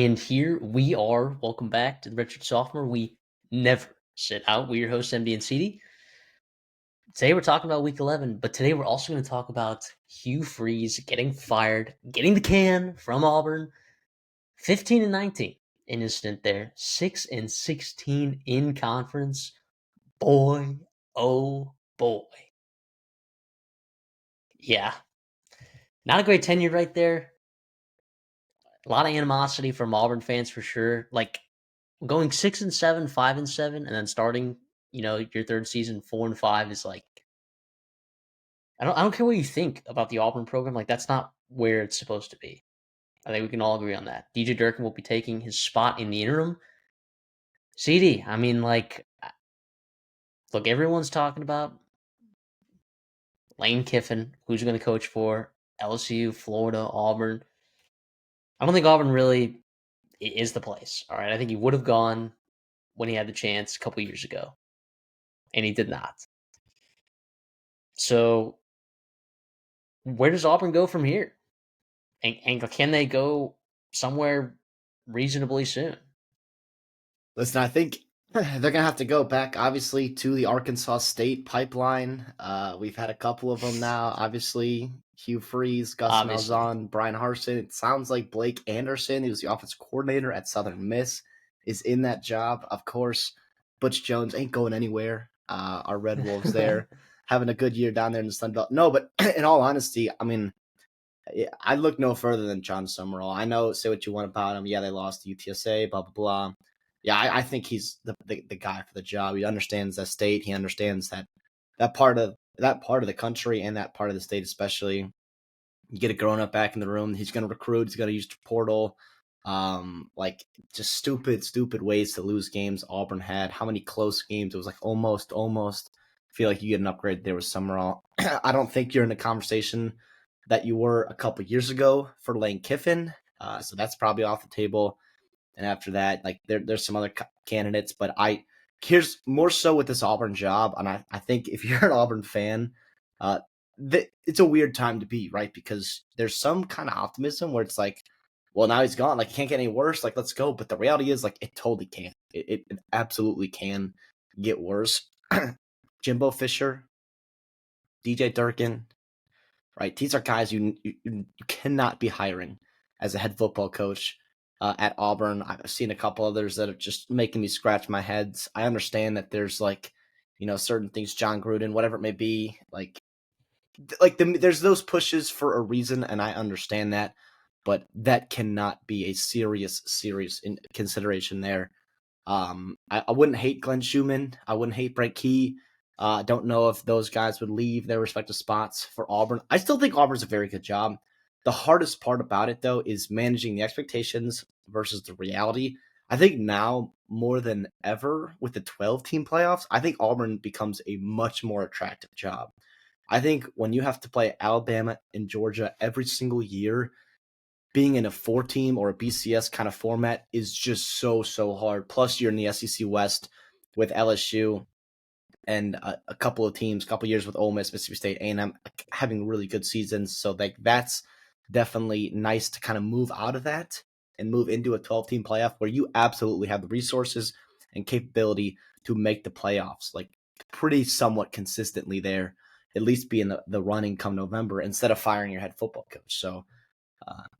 And here we are. Welcome back to the Redshirt Sophomore. We never sit out. We're your hosts, MD and CD. Today we're talking about Week 11, but today we're also going to talk about Hugh Freeze getting fired, getting the can from Auburn, 15-19 in his stint there, 6-16 in conference. Boy, oh boy, yeah, not a great tenure right there. A lot of animosity from Auburn fans for sure. Like going 6-7, 5-7, and then starting, your third season 4-5 is like I don't care what you think about the Auburn program. Like that's not where it's supposed to be. I think we can all agree on that. DJ Durkin will be taking his spot in the interim. CD, I mean, like, look, everyone's talking about Lane Kiffin, who's going to coach for LSU, Florida, Auburn. I don't think Auburn really is the place. All right, I think he would have gone when he had the chance a couple years ago, and he did not. So where does Auburn go from here? And can they go somewhere reasonably soon? Listen, I think they're gonna have to go back, obviously, to the Arkansas State pipeline. We've had a couple of them now. Obviously, Hugh Freeze, Gus Obviously. Malzahn, Brian Harsin. It sounds like Blake Anderson, who's the offensive coordinator at Southern Miss, is in that job. Of course, Butch Jones ain't going anywhere. Our Red Wolves there, having a good year down there in the Sun Belt. No, but in all honesty, I mean, I look no further than John Summerall. I know, say what you want about him. Yeah, they lost to UTSA, blah, blah, blah. Yeah, I think he's the guy for the job. He understands that state. He understands that part of the country and that part of the state, especially. You get a grown up back in the room. He's going to recruit. He's going to use the portal. Like just stupid ways to lose games. Auburn had how many close games? It was like almost. I feel like you get an upgrade there with Summerall. I don't think you're in the conversation that you were a couple years ago for Lane Kiffin. So that's probably off the table. And after that, like there's some other candidates, but here's more so with this Auburn job, and I think if you're an Auburn fan, uh, it's a weird time to be, right? Because there's some kind of optimism where it's like, well, now he's gone, like it can't get any worse, like let's go. But the reality is, like it totally can. It absolutely can get worse. Jimbo Fisher, DJ Durkin, right? These are guys you cannot be hiring as a head football coach at Auburn. I've seen a couple others that are just making me scratch my heads. I understand that there's like, certain things, John Gruden, whatever it may be, there's those pushes for a reason, and I understand that, but that cannot be a serious consideration there. I wouldn't hate Glenn Schumann. I wouldn't hate Brent Key. I don't know if those guys would leave their respective spots for Auburn. I still think Auburn's a very good job. The hardest part about it, though, is managing the expectations versus the reality. I think now, more than ever, with the 12-team playoffs, I think Auburn becomes a much more attractive job. I think when you have to play Alabama and Georgia every single year, being in a 4-team or a BCS kind of format is just so hard. Plus, you're in the SEC West with LSU and a couple of teams, a couple of years with Ole Miss, Mississippi State, A&M having really good seasons. So like that's definitely nice to kind of move out of that and move into a 12-team playoff where you absolutely have the resources and capability to make the playoffs, like pretty somewhat consistently there, at least be in the running come November instead of firing your head football coach. So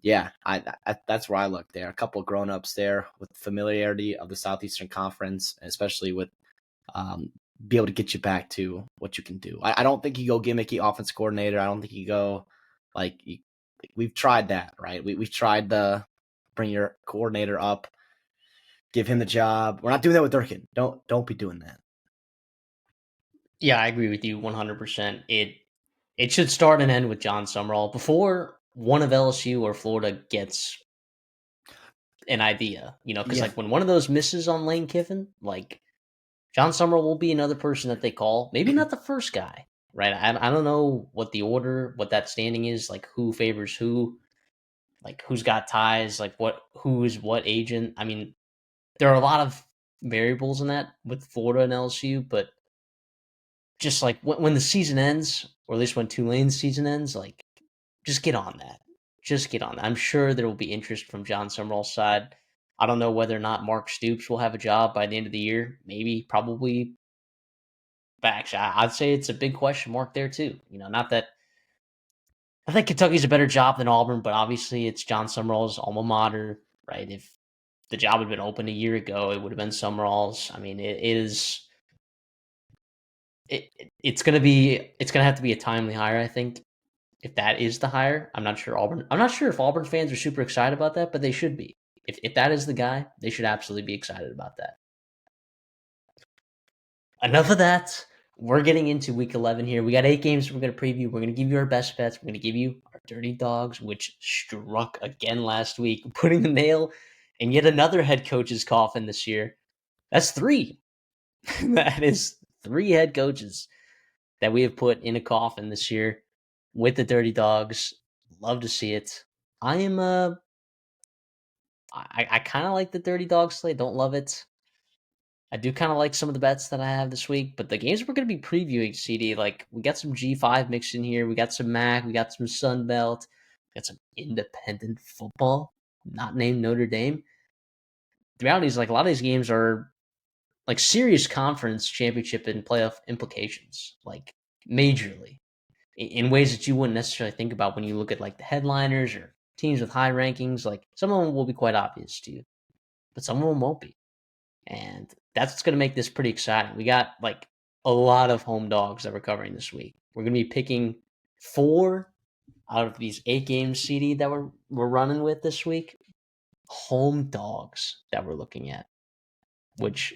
yeah, that's where I look there. A couple of grown-ups there with familiarity of the Southeastern Conference, especially with be able to get you back to what you can do. I don't think you go gimmicky offense coordinator. I don't think you go we've tried that, right? We've tried the bring your coordinator up, give him the job. We're not doing that with Durkin. Don't be doing that. Yeah, I agree with you 100%. It should start and end with John Summerall before one of LSU or Florida gets an idea, because Yeah. like when one of those misses on Lane Kiffin, like John Summerall will be another person that they call. Maybe not the first guy, right? I don't know what the order, what that standing is, like who favors who, like who's got ties, like who is what agent. I mean, there are a lot of variables in that with Florida and LSU, but just like when the season ends, or at least when Tulane's season ends, like just get on that. Just get on that. I'm sure there will be interest from John Summerall's side. I don't know whether or not Mark Stoops will have a job by the end of the year. Maybe, probably. But actually, I'd say it's a big question mark there too. Not that I think Kentucky's a better job than Auburn, but obviously it's John Summerall's alma mater, right? If the job had been open a year ago, it would have been Summerall's. I mean, it is. It's gonna have to be a timely hire. I think if that is the hire, I'm not sure Auburn. I'm not sure if Auburn fans are super excited about that, but they should be. If that is the guy, they should absolutely be excited about that. Enough of that. We're getting into week 11 here. We got 8 games we're going to preview. We're going to give you our best bets. We're going to give you our dirty dogs, which struck again last week, putting the nail in yet another head coach's coffin this year. That's 3. That is 3 head coaches that we have put in a coffin this year with the dirty dogs. Love to see it. I kind of like the dirty dog slate. Don't love it. I do kind of like some of the bets that I have this week, but the games we're going to be previewing, CD, like we got some G5 mixed in here. We got some MAC. We got some Sun Belt. We got some independent football, not named Notre Dame. The reality is, like, a lot of these games are like serious conference championship and playoff implications, like majorly, in ways that you wouldn't necessarily think about when you look at like the headliners or teams with high rankings. Like some of them will be quite obvious to you, but some of them won't be. And that's what's going to make this pretty exciting. We got like a lot of home dogs that we're covering this week. We're going to be picking 4 out of these 8 games, CD, that we're running with this week. Home dogs that we're looking at, which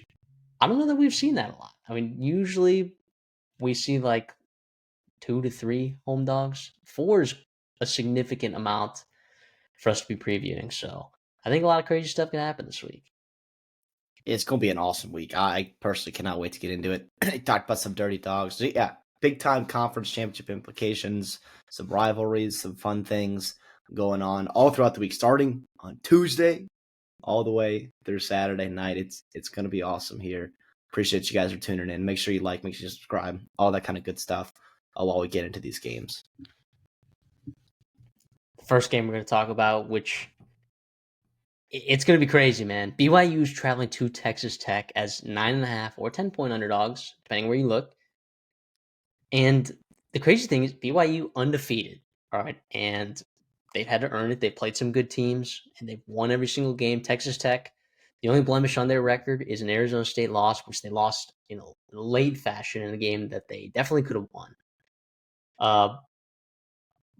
I don't know that we've seen that a lot. I mean, usually we see like 2 to 3 home dogs. 4 is a significant amount for us to be previewing. So I think a lot of crazy stuff can happen this week. It's going to be an awesome week. I personally cannot wait to get into it. Talk about some dirty dogs. Yeah, big time conference championship implications, some rivalries, some fun things going on all throughout the week, starting on Tuesday all the way through Saturday night. It's going to be awesome here. Appreciate you guys for tuning in. Make sure you like, make sure you subscribe, all that kind of good stuff while we get into these games. First game we're going to talk about, which it's going to be crazy, man. BYU's traveling to Texas Tech as 9.5 or 10-point underdogs, depending where you look. And the crazy thing is BYU undefeated, all right? And they've had to earn it. They've played some good teams, and they've won every single game. Texas Tech, the only blemish on their record is an Arizona State loss, which they lost in a late fashion in a game that they definitely could have won.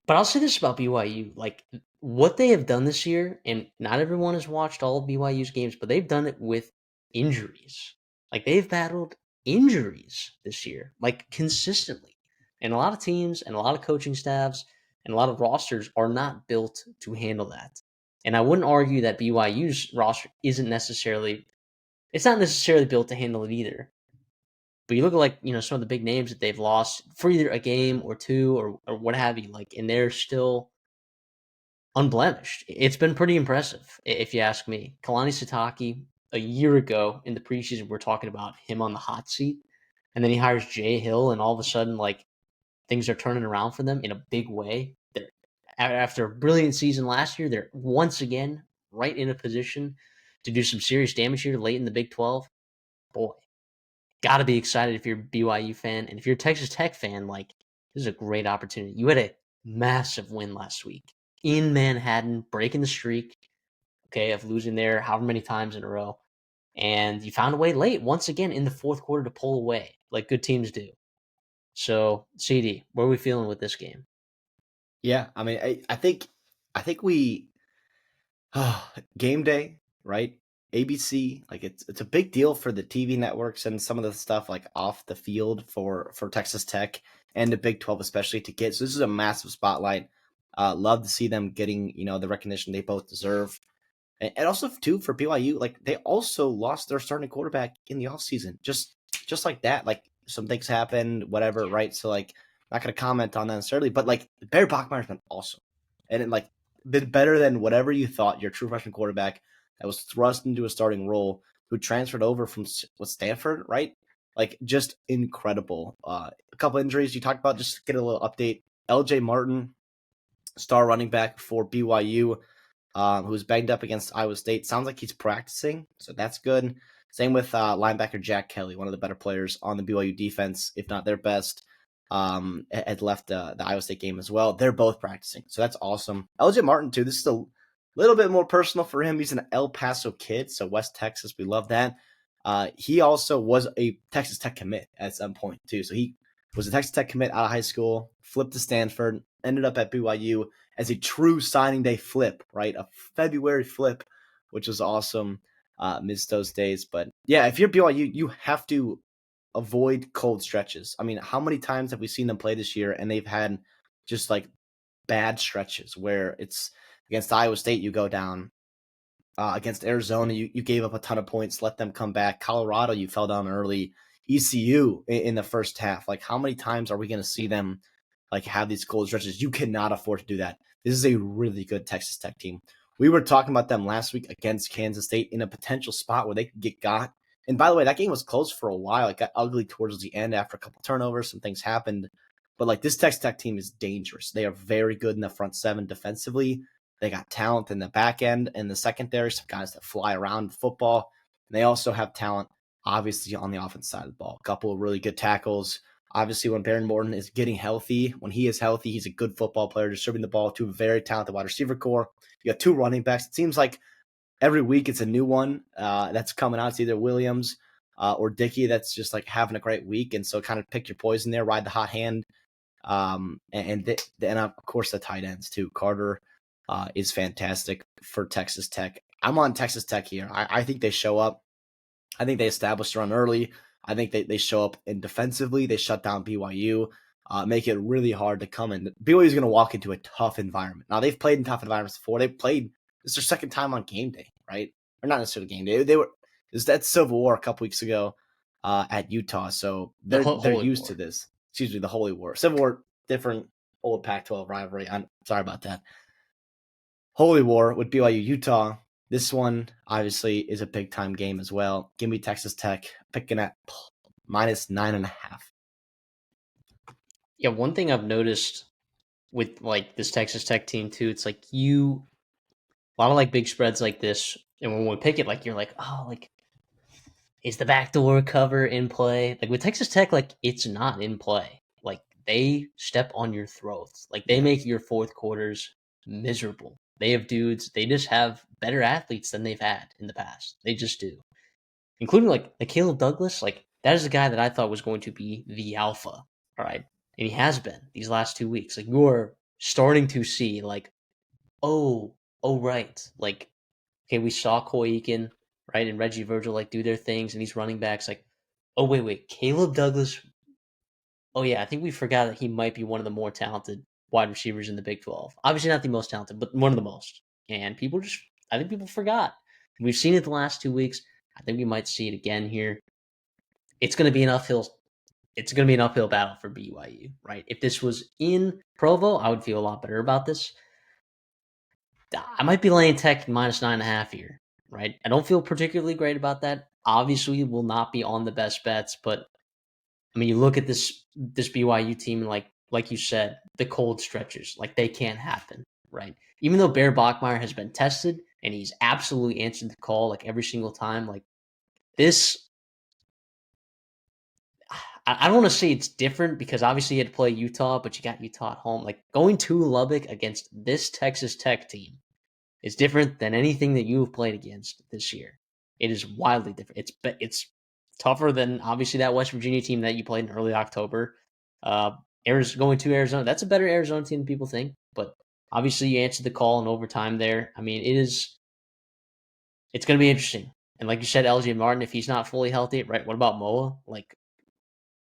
But I'll say this about BYU, like what they have done this year, and not everyone has watched all of BYU's games, but they've done it with injuries. Like they've battled injuries this year, like consistently. And a lot of teams and a lot of coaching staffs and a lot of rosters are not built to handle that. And I wouldn't argue that BYU's roster isn't necessarily, it's not necessarily built to handle it either. But you look at like, some of the big names that they've lost for either a game or 2 or what have you, like, and they're still unblemished. It's been pretty impressive, if you ask me. Kalani Sitake, a year ago in the preseason, we're talking about him on the hot seat, and then he hires Jay Hill, and all of a sudden, like, things are turning around for them in a big way. After a brilliant season last year, they're once again right in a position to do some serious damage here late in the Big 12. Boy, got to be excited if you're a BYU fan. And if you're a Texas Tech fan, like, this is a great opportunity. You had a massive win last week in Manhattan, breaking the streak, okay, of losing there however many times in a row. And you found a way late, once again, in the fourth quarter to pull away, like good teams do. So, CD, where are we feeling with this game? Yeah, I mean, I think we game day, right? ABC, like it's a big deal for the TV networks and some of the stuff like off the field for Texas Tech and the Big 12 especially to get. So this is a massive spotlight. Love to see them getting, the recognition they both deserve. And also too for BYU, like they also lost their starting quarterback in the offseason. Just like that. Like some things happened, whatever, right? So like not gonna comment on that necessarily, but like Barry Bachmeier's been awesome. And it, like been better than whatever you thought your true freshman quarterback that was thrust into a starting role, who transferred over from Stanford, right? Like just incredible. A couple injuries you talked about. Just get a little update. LJ Martin, star running back for BYU, who's banged up against Iowa State. Sounds like he's practicing, so that's good. Same with linebacker Jack Kelly, one of the better players on the BYU defense, if not their best. Had left the Iowa State game as well. They're both practicing, so that's awesome. LJ Martin too. This is a little bit more personal for him. He's an El Paso kid, so West Texas. We love that. He also was a Texas Tech commit at some point too. So he was a Texas Tech commit out of high school, flipped to Stanford, ended up at BYU as a true signing day flip, right? A February flip, which was awesome. Missed those days, but yeah, if you're BYU, you have to avoid cold stretches. I mean, how many times have we seen them play this year and they've had just like bad stretches where it's against Iowa State, you go down. Against Arizona, you gave up a ton of points, let them come back. Colorado, you fell down early. ECU in the first half. Like, how many times are we going to see them like have these cold stretches? You cannot afford to do that. This is a really good Texas Tech team. We were talking about them last week against Kansas State in a potential spot where they could get got. And by the way, that game was close for a while. It got ugly towards the end after a couple turnovers. Some things happened. But like this Texas Tech team is dangerous. They are very good in the front seven defensively. They got talent in the back end and the secondary, some guys that fly around football. And they also have talent, obviously, on the offense side of the ball. A couple of really good tackles. Obviously, when Baron Morton is getting healthy, when he is healthy, he's a good football player, distributing the ball to a very talented wide receiver core. You got two running backs. It seems like every week it's a new one that's coming out. It's either Williams or Dickey that's just like having a great week. And so kind of pick your poison there, ride the hot hand. And of course, the tight ends too. Carter is fantastic for Texas Tech. I'm on Texas Tech here. I think they show up. I think they establish a run early. I think they show up and defensively. They shut down BYU, make it really hard to come in. BYU is going to walk into a tough environment. Now, they've played in tough environments before. This is their second time on game day, right? Or not necessarily game day. It was that Civil War a couple weeks ago at Utah. So they're used to this. Excuse me, the Holy War. Civil War, different old Pac-12 rivalry. I'm sorry about that. Holy War with BYU Utah. This one obviously is a big time game as well. Give me Texas Tech picking at -9.5. Yeah, one thing I've noticed with like this Texas Tech team too, it's like a lot of like big spreads like this, and when we pick it, like you're like, oh, like is the backdoor cover in play? Like with Texas Tech, like it's not in play. Like they step on your throats. Like they make your fourth quarters miserable. They have dudes. They just have better athletes than they've had in the past. They just do, including like the Caleb Douglas. Like that is a guy that I thought was going to be the alpha. All right, and he has been these last 2 weeks. Like you're starting to see like, oh right, like okay, we saw Coy Eakin, right, and Reggie Virgil like do their things, and these running backs like, oh wait, Caleb Douglas. Oh yeah, I think we forgot that he might be one of the more talented wide receivers in the Big 12. Obviously not the most talented, but one of the most. And I think people forgot. We've seen it the last 2 weeks. I think we might see it again here. It's going to be an uphill. It's going to be an uphill battle for BYU, right? If this was in Provo, I would feel a lot better about this. I might be laying Tech -9.5 here, right? I don't feel particularly great about that. Obviously, will not be on the best bets, but I mean, you look at this BYU team, and like you said, the cold stretches, like they can't happen, right? Even though Bear Bachmeier has been tested and he's absolutely answered the call like every single time, like this. I don't want to say it's different because obviously you had to play Utah, but you got Utah at home. Like going to Lubbock against this Texas Tech team is different than anything that you have played against this year. It is wildly different. It's tougher than obviously that West Virginia team that you played in early October. Going to Arizona, that's a better Arizona team than people think. But obviously you answered the call in overtime there. I mean, it's going to be interesting. And like you said, LJ Martin, if he's not fully healthy, right? What about Moa? Like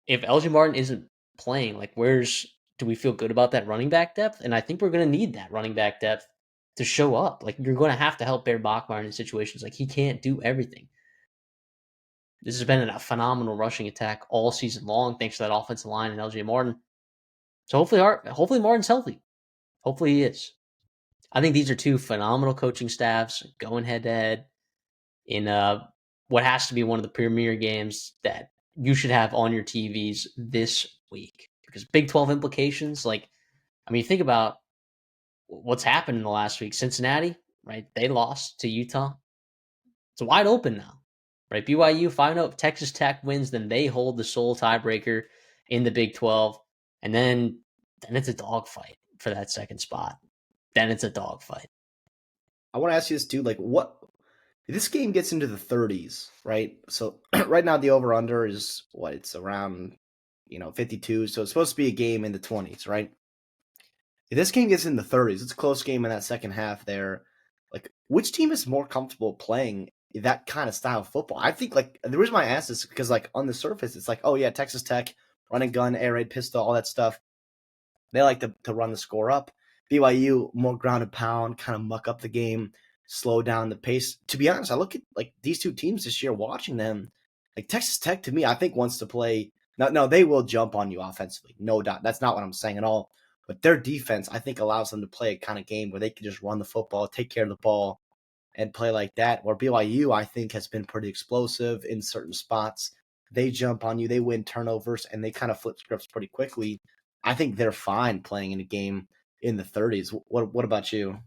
if LJ Martin isn't playing, like do we feel good about that running back depth? And I think we're going to need that running back depth to show up. Like you're going to have to help Bear Bachmeier in situations like he can't do everything. This has been a phenomenal rushing attack all season long, thanks to that offensive line and LJ Martin. So hopefully Martin's healthy. Hopefully he is. I think these are two phenomenal coaching staffs going head to head in what has to be one of the premier games that you should have on your TVs this week. Because Big 12 implications, like, I mean, think about what's happened in the last week. Cincinnati, right? They lost to Utah. It's wide open now, right? BYU 5-0. If Texas Tech wins, then they hold the sole tiebreaker in the Big 12, and then it's a dogfight for that second spot. Then it's a dogfight. I want to ask you this, dude. Like, what if this game gets into the 30s, right? So right now the over under is what? It's around 52. So it's supposed to be a game in the 20s, right? If this game gets in the 30s, it's a close game in that second half there. Like, which team is more comfortable playing that kind of style of football? I think, like, the reason why I ask this is because, like, on the surface, it's like, oh, yeah, Texas Tech, run and gun, air raid, pistol, all that stuff. They like to run the score up. BYU, more ground and pound, kind of muck up the game, slow down the pace. To be honest, I look at, like, these two teams this year, watching them. Like, Texas Tech, to me, I think wants to play. No, they will jump on you offensively. No doubt. That's not what I'm saying at all. But their defense, I think, allows them to play a kind of game where they can just run the football, take care of the ball, and play like that. Where BYU, I think, has been pretty explosive in certain spots. They jump on you, they win turnovers, and they kind of flip scripts pretty quickly. I think they're fine playing in a game in the 30s. What about you?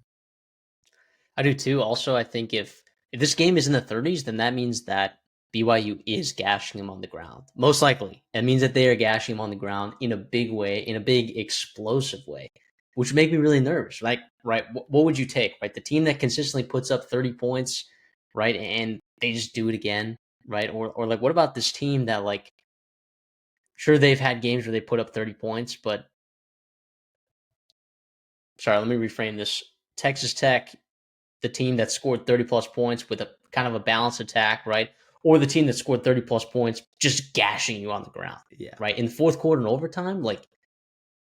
I do too. Also, I think if this game is in the 30s, then that means that BYU is gashing him on the ground. Most likely, it means that they are gashing him on the ground in a big way, in a big explosive way, which would make me really nervous. Like, right, what would you take? Right, the team that consistently puts up 30 points, right, and they just do it again, right? Or like, what about this team that, like, sure, they've had games where they put up 30 points, but sorry, let me reframe this. Texas Tech, the team that scored 30 plus points with a kind of a balanced attack, right? Or the team that scored 30 plus points just gashing you on the ground, Yeah. right? In the fourth quarter and overtime, like,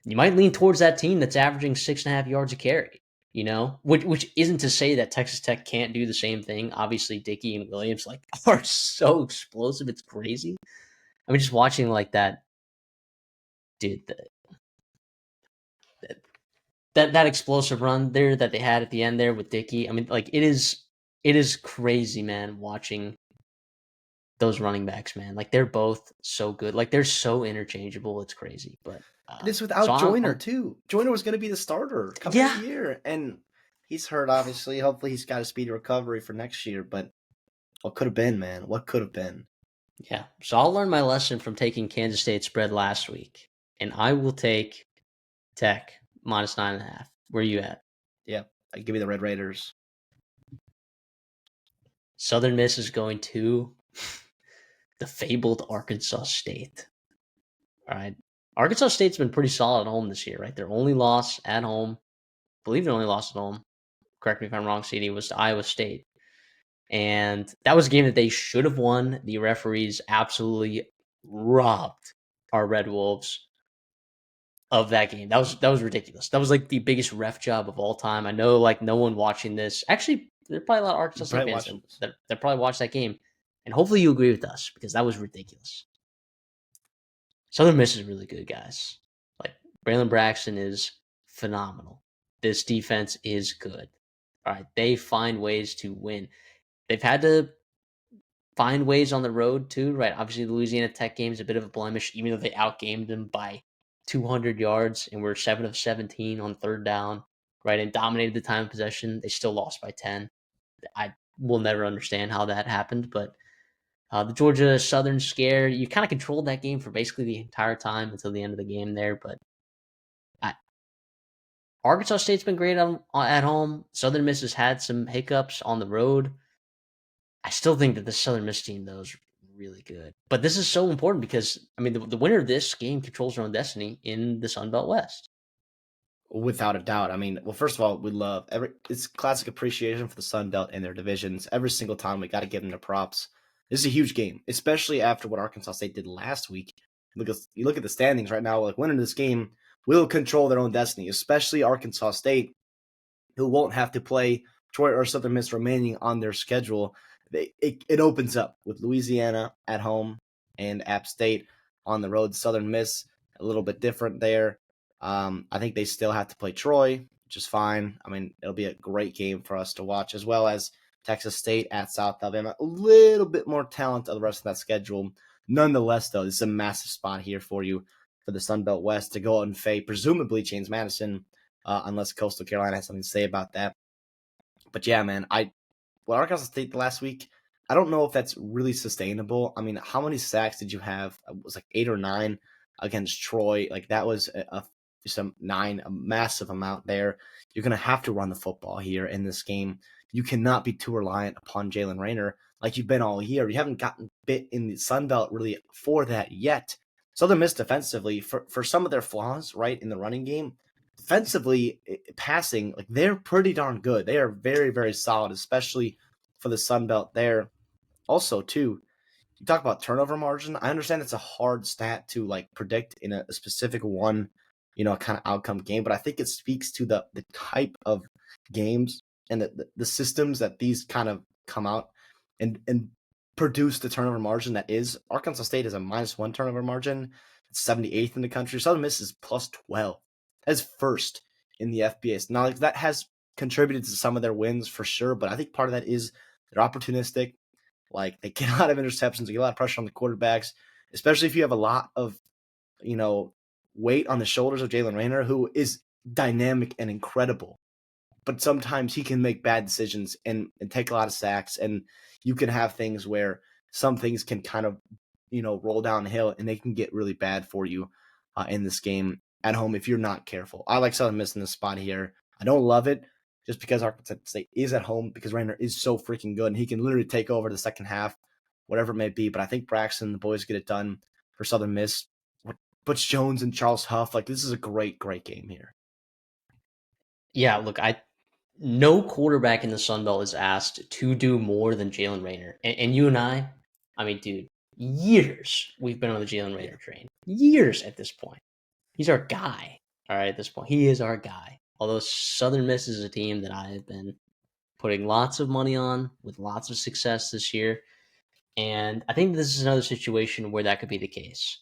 you might lean towards that team that's averaging 6.5 yards a carry, which isn't to say that Texas Tech can't do the same thing. Obviously, Dickey and Williams, like, are so explosive. It's crazy. I mean, just watching like that, dude, that explosive run there that they had at the end there with Dickey. I mean, like, it is crazy, man, watching those running backs, man. Like, they're both so good. Like, they're so interchangeable. It's crazy. But This so without I'm, Joyner I'm too. Joyner was going to be the starter coming into yeah, the year, and he's hurt. Obviously, hopefully he's got a speedy recovery for next year. But what could have been, man? What could have been? yeah. So I'll learn my lesson from taking Kansas State spread last week, and I will take Tech minus 9.5. Where you at? Yeah, give me the Red Raiders. Southern Miss is going to the fabled Arkansas State. All right. Arkansas State's been pretty solid at home this year, right? Their only loss at home, I believe their only loss at home, correct me if I'm wrong, CD, was to Iowa State. And that was a game that they should have won. The referees absolutely robbed our Red Wolves of that game. That was ridiculous. That was like the biggest ref job of all time. I know, like, no one watching this. Actually, there are probably a lot of Arkansas State Brett fans watching this. that probably watched that game. And hopefully you agree with us, because that was ridiculous. Southern Miss is really good, guys. Like, Braylon Braxton is phenomenal. This defense is good. All right, they find ways to win. They've had to find ways on the road too, right? Obviously, the Louisiana Tech game is a bit of a blemish, even though they outgamed them by 200 yards and were 7 of 17 on third down, right? And dominated the time of possession. They still lost by 10. I will never understand how that happened, but the Georgia Southern scare, you kind of controlled that game for basically the entire time until the end of the game there. But I, Arkansas State's been great at home. Southern Miss has had some hiccups on the road. I still think that the Southern Miss team, though, is really good. But this is so important because, I mean, the winner of this game controls their own destiny in the Sun Belt West. Without a doubt. I mean, well, first of all, we love it's classic appreciation for the Sun Belt and their divisions. Every single time we got to give them their props. This is a huge game, especially after what Arkansas State did last week. You look at the standings right now, like, winning this game will control their own destiny, especially Arkansas State, who won't have to play Troy or Southern Miss remaining on their schedule. It opens up with Louisiana at home and App State on the road. Southern Miss, a little bit different there. I think they still have to play Troy, which is fine. I mean, it'll be a great game for us to watch, as well as Texas State at South Alabama. A little bit more talent of the rest of that schedule. Nonetheless, though, this is a massive spot here for you for the Sun Belt West to go out and fade, presumably, James Madison, unless Coastal Carolina has something to say about that. But yeah, man, Arkansas State last week, I don't know if that's really sustainable. I mean, how many sacks did you have? It was like 8 or 9 against Troy. Like that was some 9, a massive amount there. You're gonna have to run the football here in this game. You cannot be too reliant upon Jalen Raynor like you've been all year. You haven't gotten bit in the Sun Belt really for that yet. Southern Miss defensively, for some of their flaws, right, in the running game, defensively, passing, like they're pretty darn good. They are very, very solid, especially for the Sun Belt there. Also, too, you talk about turnover margin. I understand it's a hard stat to like predict in a specific one, kind of outcome game, but I think it speaks to the type of games and the systems that these kind of come out and produce the turnover margin that is. Arkansas State has a -1 turnover margin. It's 78th in the country. Southern Miss is +12. As first in the FBS. Now, like, that has contributed to some of their wins for sure, but I think part of that is they're opportunistic. Like, they get a lot of interceptions, they get a lot of pressure on the quarterbacks, especially if you have a lot of, weight on the shoulders of Jalen Raynor, who is dynamic and incredible. But sometimes he can make bad decisions and take a lot of sacks, and you can have things where some things can kind of, roll downhill, and they can get really bad for you in this game at home if you're not careful. I like Southern Miss in this spot here. I don't love it just because Arkansas State is at home, because Raynor is so freaking good and he can literally take over the second half, whatever it may be. But I think Braxton, the boys get it done for Southern Miss. Butch Jones and Charles Huff, like this is a great, great game here. Yeah, look, no quarterback in the Sun Belt is asked to do more than Jalen Raynor. And you and I mean, dude, years we've been on the Jalen Raynor train. Years at this point. He's our guy. All right, at this point, he is our guy. Although Southern Miss is a team that I have been putting lots of money on with lots of success this year. And I think this is another situation where that could be the case.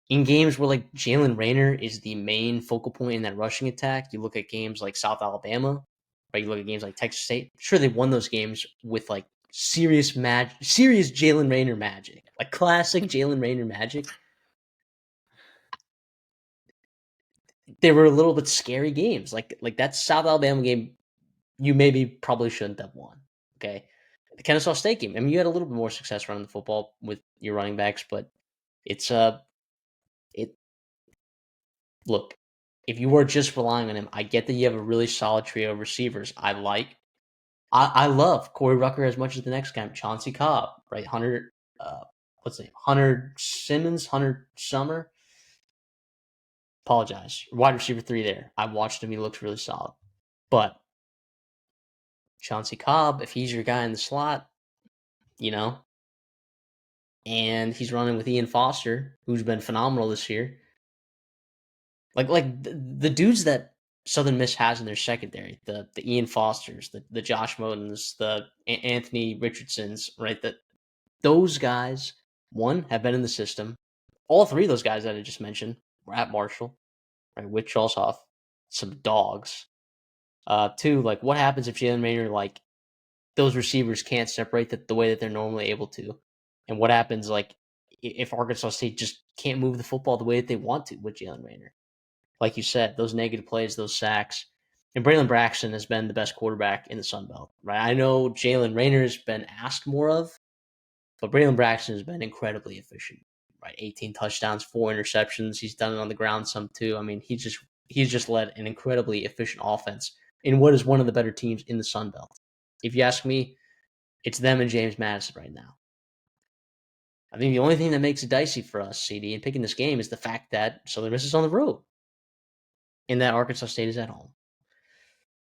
In games where like Jalen Raynor is the main focal point in that rushing attack, you look at games like South Alabama, right? You look at games like Texas State. Sure, they won those games with like serious Jalen Raynor magic, like classic Jalen Raynor magic. They were a little bit scary games, like that South Alabama game. You maybe probably shouldn't have won. Okay, the Kennesaw State game. I mean, you had a little bit more success running the football with your running backs, but it's it. Look, if you were just relying on him, I get that you have a really solid trio of receivers. I love Corey Rucker as much as the next guy, Chauncey Cobb, right? What's his name? Hunter Simmons, Hunter Summer. Apologize. Wide receiver 3 there. I watched him. He looks really solid. But Chauncey Cobb, if he's your guy in the slot, and he's running with Ian Foster, who's been phenomenal this year. Like the dudes that Southern Miss has in their secondary, the Ian Fosters, the Josh Modens, the Anthony Richardsons, right? That those guys, one, have been in the system. All 3 of those guys that I just mentioned were at Marshall, right, with Charles Huff, some dogs. 2, like what happens if Jalen Raynor, like those receivers can't separate the way that they're normally able to, and what happens like if Arkansas State just can't move the football the way that they want to with Jalen Raynor? Like you said, those negative plays, those sacks. And Braylon Braxton has been the best quarterback in the Sun Belt, right? I know Jalen Raynor has been asked more of, but Braylon Braxton has been incredibly efficient, right? 18 touchdowns, 4 interceptions. He's done it on the ground some too. I mean, he's just led an incredibly efficient offense in what is one of the better teams in the Sun Belt. If you ask me, it's them and James Madison right now. I think the only thing that makes it dicey for us, CD, in picking this game is the fact that Southern Miss is on the road and that Arkansas State is at home.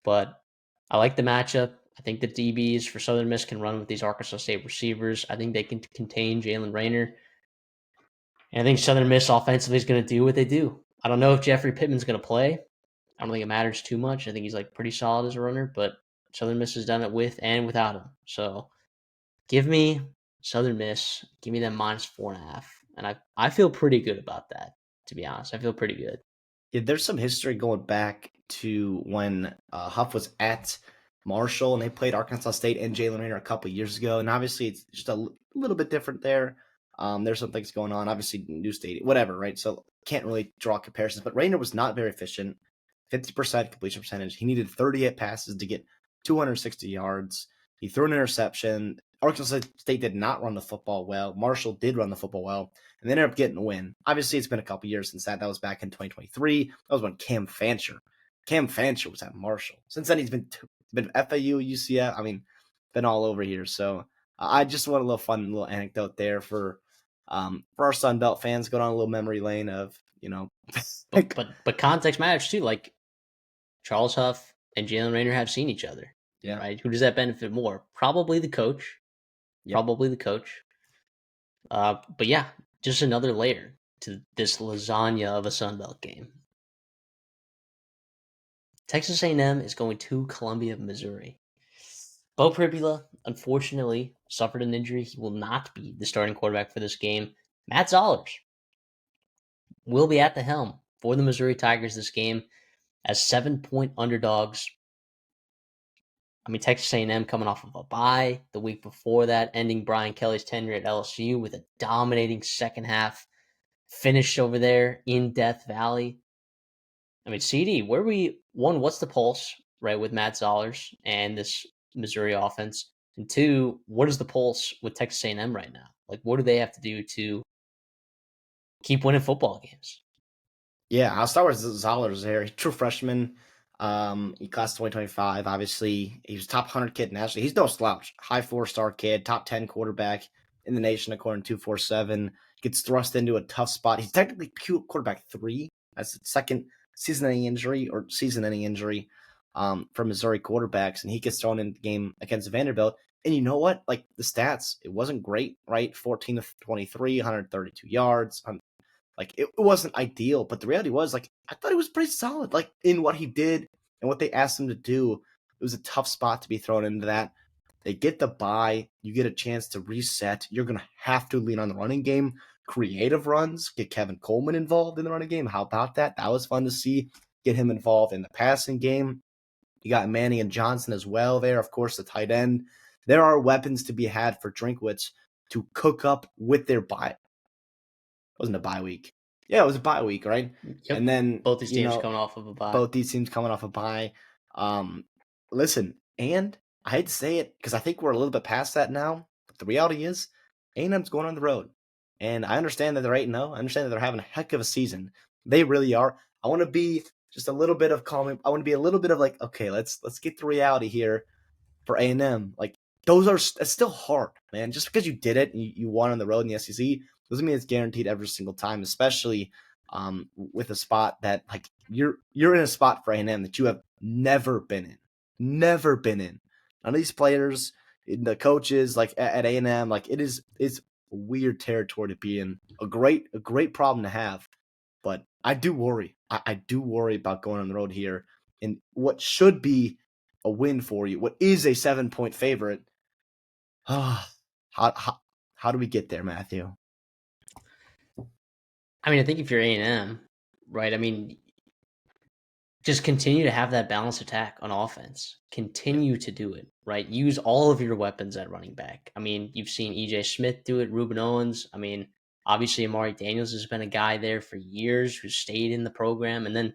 But I like the matchup. I think the DBs for Southern Miss can run with these Arkansas State receivers. I think they can contain Jalen Raynor. And I think Southern Miss offensively is going to do what they do. I don't know if Jeffrey Pittman's going to play. I don't think it matters too much. I think he's like pretty solid as a runner, but Southern Miss has done it with and without him. So give me Southern Miss. Give me them -4.5. And I feel pretty good about that, to be honest. I feel pretty good. Yeah, there's some history going back to when Huff was at Marshall and they played Arkansas State and Jalen Raynor a couple years ago. And obviously, it's just a little bit different there. There's some things going on. Obviously, new stadium, whatever, right? So can't really draw comparisons. But Raynor was not very efficient. 50% completion percentage. He needed 38 passes to get 260 yards. He threw an interception. Arkansas State did not run the football well. Marshall did run the football well, and they ended up getting a win. Obviously, it's been a couple years since that. That was back in 2023. That was when Cam Fancher was at Marshall. Since then, he's been FAU, UCF. I mean, been all over here. So I just want a little fun little anecdote there for our Sun Belt fans, going on a little memory lane of, but context matters too. Like Charles Huff and Jalen Raynor have seen each other. Yeah. Right. Who does that benefit more? Probably the coach. Yep. Probably the coach. But yeah, just another layer to this lasagna of a Sun Belt game. Texas A&M is going to Columbia, Missouri. Bo Pribula, unfortunately, suffered an injury. He will not be the starting quarterback for this game. Matt Zollers will be at the helm for the Missouri Tigers this game as 7-point underdogs. I mean, Texas A&M coming off of a bye the week before that, ending Brian Kelly's tenure at LSU with a dominating second half finish over there in Death Valley. I mean, CD, what's the pulse, right, with Matt Zollers and this Missouri offense? And two, what is the pulse with Texas A&M right now? Like, what do they have to do to keep winning football games? Yeah, I'll start with Zollers there. True freshman. He class 2025. Obviously, he was top 100 kid nationally. He's no slouch. High 4-star kid, top 10 quarterback in the nation according to 247. Gets thrust into a tough spot. He's technically quarterback 3. That's the second season-ending injury for Missouri quarterbacks, and he gets thrown in the game against Vanderbilt. And you know what? Like, the stats, it wasn't great, right? 14 of 23, 132 yards. Like, it wasn't ideal, but the reality was, like, I thought he was pretty solid, like, in what he did and what they asked him to do. It was a tough spot to be thrown into that. They get the bye. You get a chance to reset. You're going to have to lean on the running game. Creative runs. Get Kevin Coleman involved in the running game. How about that? That was fun to see. Get him involved in the passing game. You got Manny and Johnson as well there. Of course, the tight end. There are weapons to be had for Drinkwitz to cook up with their bye. It wasn't a bye week. Yeah, it was a bye week, right? Yep. And then both these teams coming off of a bye. Both these teams coming off a bye. Listen, and I hate to say it because I think we're a little bit past that now. But the reality is, A&M's going on the road, and I understand that they're 8-0. I understand that they're having a heck of a season. They really are. I want to be just a little bit of calming. I want to be a little bit of like, okay, let's get the reality here for A&M. Like, it's still hard, man. Just because you did it and you won on the road in the SEC doesn't mean it's guaranteed every single time, especially with a spot that, like, you're in a spot for A&M that you have never been in. None of these players, the coaches, like at A&M, like it's weird territory to be in. A great problem to have, but I do worry. I do worry about going on the road here in what should be a win for you. What is a 7-point favorite? How do we get there, Matthew? I mean, I think if you're A&M, right, I mean, just continue to have that balanced attack on offense. Continue to do it, right? Use all of your weapons at running back. I mean, you've seen E.J. Smith do it, Ruben Owens. I mean, obviously Amari Daniels has been a guy there for years who stayed in the program. And then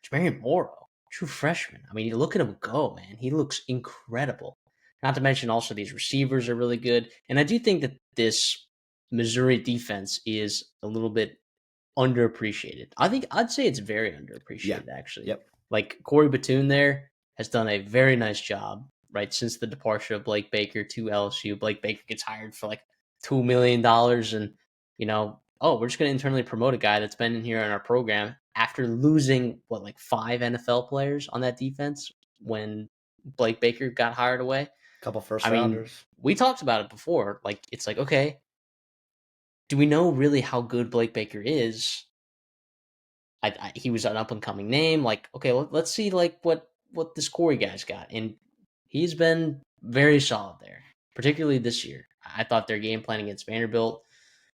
Jamarian Morrow, true freshman. I mean, you look at him go, man. He looks incredible. Not to mention also these receivers are really good. And I do think that this Missouri defense is a little bit underappreciated. I'd say it's very underappreciated, actually. Yep. Like, Corey Batoon there has done a very nice job, right? Since the departure of Blake Baker to LSU. Blake Baker gets hired for like $2 million and, we're just going to internally promote a guy that's been in here in our program after losing, 5 NFL players on that defense when Blake Baker got hired away. A couple first rounders. We talked about it before. Like, it's like, okay, do we know really how good Blake Baker is? He was an up-and-coming name. Like, okay, let's see like what this Corey guy's got. And he's been very solid there, particularly this year. I thought their game plan against Vanderbilt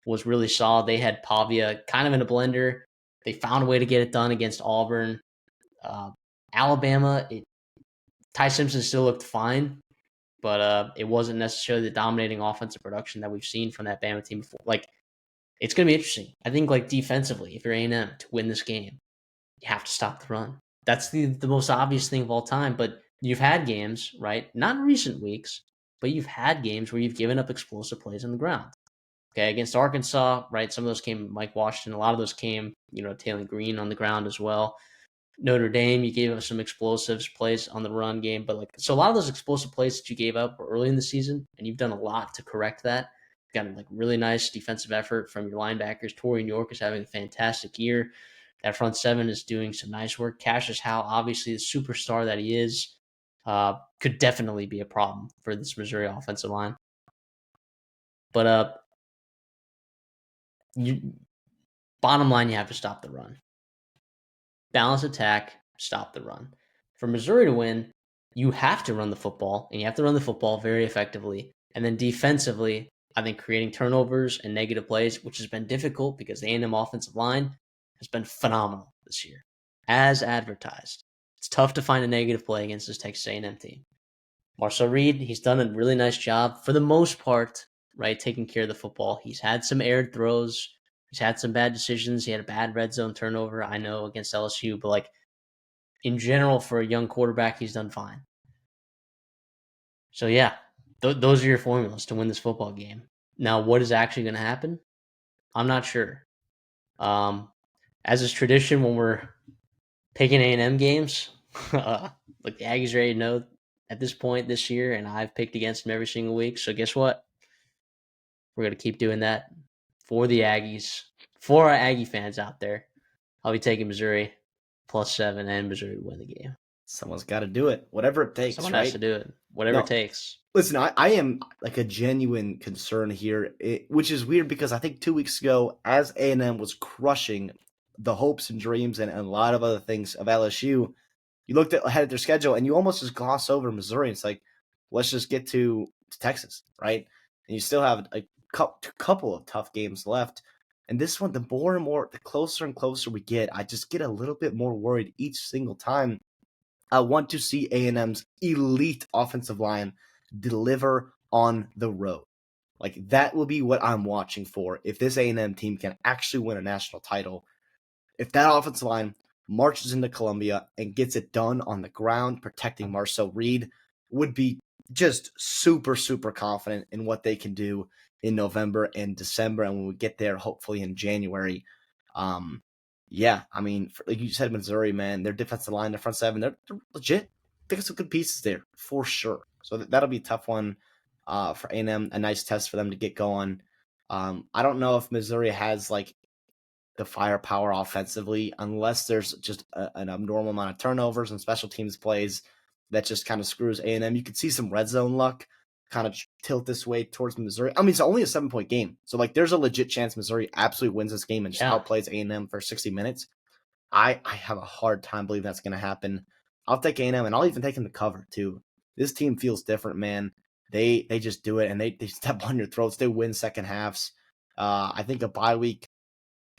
was really solid. They had Pavia kind of in a blender. They found a way to get it done against Auburn. Alabama, Ty Simpson still looked fine, but it wasn't necessarily the dominating offensive production that we've seen from that Bama team before. Like, it's going to be interesting. I think, like, defensively, if you're A&M to win this game, you have to stop the run. That's the most obvious thing of all time, but you've had games, right? Not in recent weeks, but you've had games where you've given up explosive plays on the ground. Okay, against Arkansas, right? Some of those came Mike Washington. A lot of those came, Taylor Green on the ground as well. Notre Dame, you gave up some explosives plays on the run game, but so a lot of those explosive plays that you gave up were early in the season, and you've done a lot to correct that. You've got really nice defensive effort from your linebackers. Torian York is having a fantastic year. That front seven is doing some nice work. Cassius Howe, obviously the superstar that he is, could definitely be a problem for this Missouri offensive line. But bottom line, you have to stop the run. Balance attack, stop the run. For Missouri to win, you have to run the football, and you have to run the football very effectively. And then defensively, I think creating turnovers and negative plays, which has been difficult because the A&M offensive line has been phenomenal this year, as advertised. It's tough to find a negative play against this Texas A&M team. Marcel Reed, he's done a really nice job for the most part, right, taking care of the football. He's had some aired throws. He's had some bad decisions. He had a bad red zone turnover, I know, against LSU, but in general, for a young quarterback, he's done fine. So yeah, those are your formulas to win this football game. Now, what is actually going to happen? I'm not sure. As is tradition, when we're picking A&M games, the Aggies ready to know at this point this year, and I've picked against them every single week. So guess what? We're going to keep doing that for the Aggies, for our Aggie fans out there. I'll be taking Missouri +7 and Missouri to win the game. Someone's got to do it, whatever it takes. Someone right? has to do it, whatever it takes. Listen, I am a genuine concern here, which is weird because I think 2 weeks ago, as A&M was crushing the hopes and dreams and a lot of other things of LSU, you looked ahead at their schedule and you almost just gloss over Missouri. It's like, let's just get to Texas, right? And you still have a couple of tough games left. And this one, the more and more, the closer and closer we get, I just get a little bit more worried each single time. I want to see A&M's elite offensive line deliver on the road. That will be what I'm watching for if this A&M team can actually win a national title. If that offensive line marches into Columbia and gets it done on the ground, protecting Marcel Reed, would be just super, super confident in what they can do in November and December. And when we get there, hopefully in January, yeah, I mean, like you said, Missouri, man, their defensive line, their front seven, they're legit. They got some good pieces there for sure. So that'll be a tough one for A&M, a nice test for them to get going. I don't know if Missouri has the firepower offensively, unless there's just an abnormal amount of turnovers and special teams plays that just kind of screws A&M. You could see some red zone luck kind of tilt this way towards Missouri. I mean, it's only a 7-point game. So there's a legit chance Missouri absolutely wins this game and just outplays A&M for 60 minutes. I have a hard time believing that's going to happen. I'll take A&M, and I'll even take them to cover too. This team feels different, man. They just do it, and they step on your throats. They win second halves. I think a bye week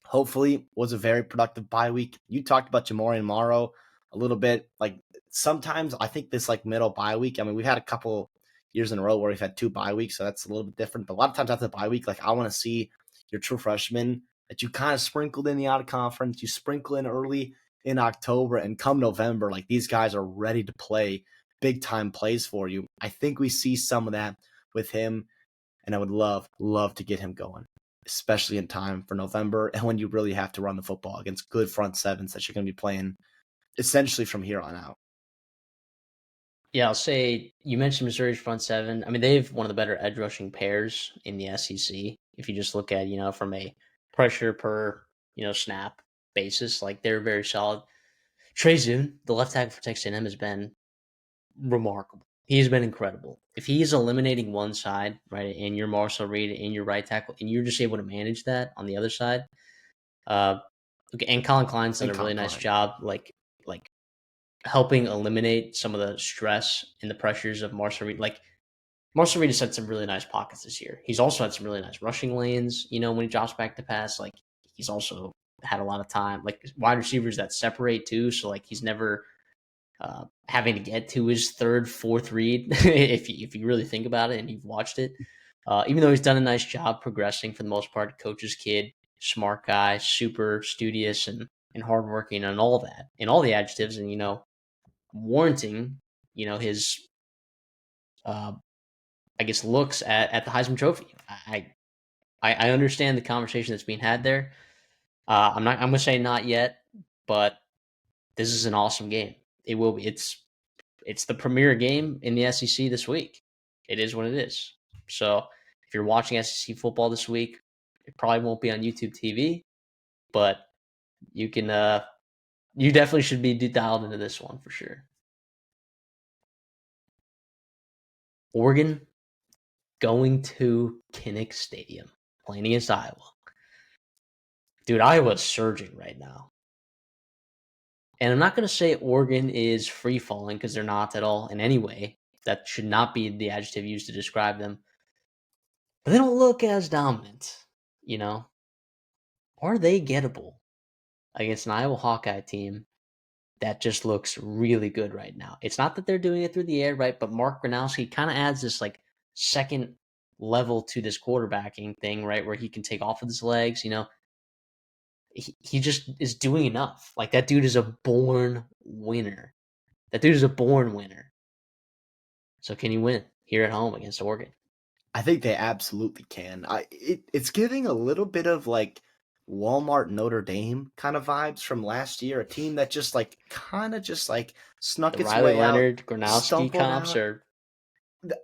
hopefully was a very productive bye week. You talked about Jamori and Morrow a little bit. Sometimes I think this middle bye week, I mean, we've had a couple years in a row where we've had 2 bye weeks, so that's a little bit different. But a lot of times after the bye week, I want to see your true freshmen that you kind of sprinkled in the out of conference, you sprinkle in early in October, and come November, these guys are ready to play big time plays for you. I think we see some of that with him, and I would love to get him going, especially in time for November and when you really have to run the football against good front sevens that you're going to be playing essentially from here on out. Yeah, I'll say you mentioned Missouri's front seven. I mean, they have one of the better edge rushing pairs in the SEC. If you just look at, from a pressure per, snap basis, they're very solid. Trey Zune, the left tackle for Texas A&M, has been remarkable. He's been incredible. If he's eliminating one side, right, and you're Marcel Reed and your right tackle, and you're just able to manage that on the other side, and Colin Klein's done a really nice job, helping eliminate some of the stress and the pressures of Marcel Reed. Marcel Reed has had some really nice pockets this year. He's also had some really nice rushing lanes. When he drops back to pass, he's also had a lot of time. Wide receivers that separate too, so he's never having to get to his third, fourth read. if you really think about it and you've watched it, even though he's done a nice job progressing for the most part, coach's kid, smart guy, super studious and hardworking and all that, and all the adjectives, and warranting his uh, I guess looks at the Heisman Trophy. I understand the conversation that's being had there. I'm gonna say not yet, but this is an awesome game. It will be. It's the premier game in the SEC this week. It is what it is. So if you're watching SEC football this week, it probably won't be on YouTube TV, but you can. You definitely should be dialed into this one for sure. Oregon going to Kinnick Stadium, playing against Iowa. Dude, Iowa's surging right now. And I'm not going to say Oregon is free falling because they're not at all in any way. That should not be the adjective used to describe them. But they don't look as dominant, you know? Are they gettable against an Iowa Hawkeye team that just looks really good right now? It's not that they're doing it through the air, right? But Mark Gronowski kind of adds this like second level to this quarterbacking thing, right? Where he can take off with his legs, he just is doing enough. Like that dude is a born winner. That dude is a born winner. So can you win here at home against Oregon? I think they absolutely can. It's giving a little bit of like Walmart Notre Dame kind of vibes from last year, a team that just like kind of just like snuck The its Riley way out, Leonard Gronowski stumbled comps out. are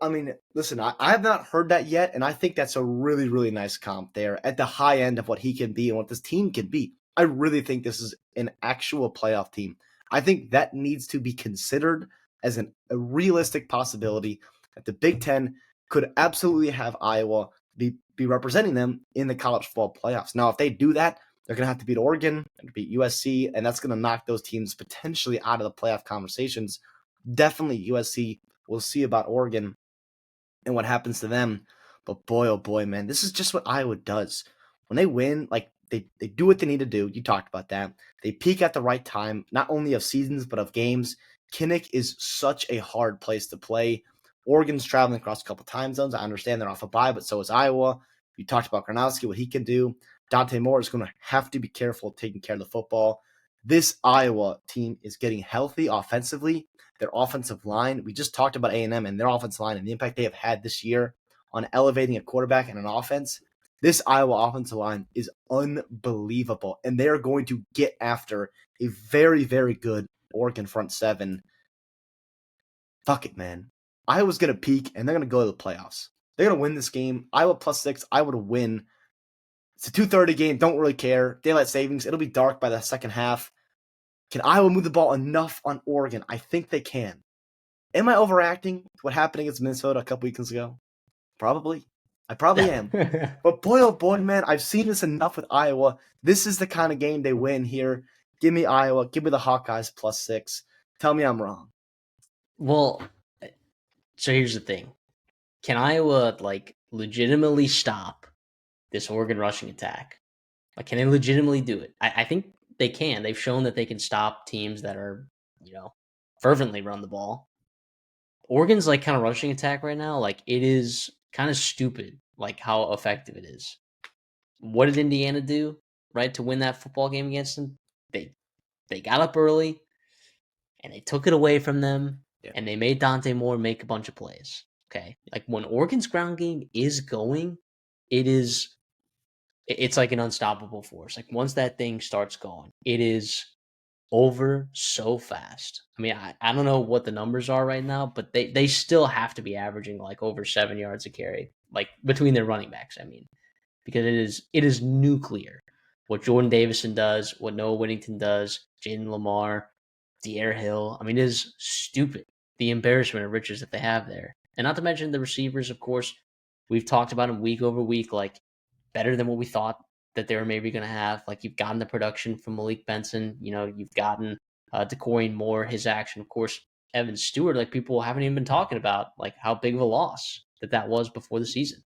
I mean, listen, I have not heard that yet, and I think that's a really, really nice comp there at the high end of what he can be and what this team can be. I really think this is an actual playoff team. I think that needs to be considered as a realistic possibility that the Big Ten could absolutely have Iowa be representing them in the college football playoffs. Now, if they do that, they're going to have to beat Oregon and beat USC, and that's going to knock those teams potentially out of the playoff conversations. Definitely USC. We'll see about Oregon and what happens to them. But boy, oh boy, man, this is just what Iowa does. When they win, like they do what they need to do. You talked about that. They peak at the right time, not only of seasons, but of games. Kinnick is such a hard place to play. Oregon's traveling across a couple time zones. I understand they're off a bye, but so is Iowa. You talked about Gronowski, what he can do. Dante Moore is going to have to be careful of taking care of the football. This Iowa team is getting healthy offensively. Their offensive line, we just talked about A&M and their offensive line and the impact they have had this year on elevating a quarterback and an offense. This Iowa offensive line is unbelievable, and they're going to get after a very, very good Oregon front seven. Fuck it, man. Iowa's going to peak, and they're going to go to the playoffs. They're going to win this game. Iowa +6, Iowa to win. It's a 2:30 game. Don't really care. Daylight savings. It'll be dark by the second half. Can Iowa move the ball enough on Oregon? I think they can. Am I overacting what happened against Minnesota a couple weeks ago? Probably. I probably am. But boy, oh boy, man, I've seen this enough with Iowa. This is the kind of game they win here. Give me Iowa. Give me the Hawkeyes +6. Tell me I'm wrong. well. So here's the thing: can Iowa like legitimately stop this Oregon rushing attack? Like, can they legitimately do it? I think they can. They've shown that they can stop teams that are fervently run the ball. Oregon's like kind of rushing attack right now. Like it is kind of stupid. Like how effective it is. What did Indiana do, right, to win that football game against them? They got up early and they took it away from them and they made Dante Moore make a bunch of plays. Okay. Like when Oregon's ground game is going, it's like an unstoppable force. Like once that thing starts going, it is over so fast. I mean, I don't know what the numbers are right now, but they still have to be averaging like over 7 yards a carry, like between their running backs, I mean, because it is nuclear. What Jordan Davison does, what Noah Whittington does, Jaden Lamar, De'Aaron Hill. I mean, it is stupid. The embarrassment of riches that they have there. And not to mention the receivers, of course. We've talked about them week over week, like better than what we thought that they were maybe going to have. Like you've gotten the production from Malik Benson. You've gotten Decoring Moore, his action. Of course, Evan Stewart, like people haven't even been talking about like how big of a loss that was before the season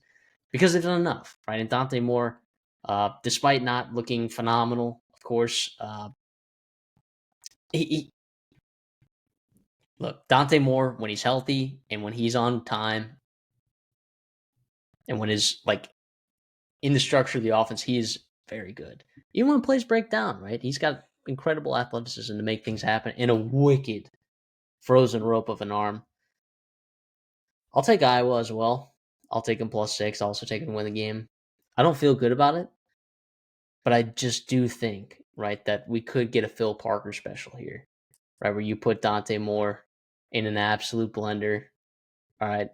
because they've done enough, right? And Dante Moore, despite not looking phenomenal, of course, he look, Dante Moore, when he's healthy and when he's on time and when his like in the structure of the offense, he is very good. Even when plays break down, right? He's got incredible athleticism to make things happen in a wicked, frozen rope of an arm. I'll take Iowa as well. I'll take them +6. I'll also take them to win the game. I don't feel good about it, but I just do think, right, that we could get a Phil Parker special here, right, where you put Dante Moore in an absolute blender. All right.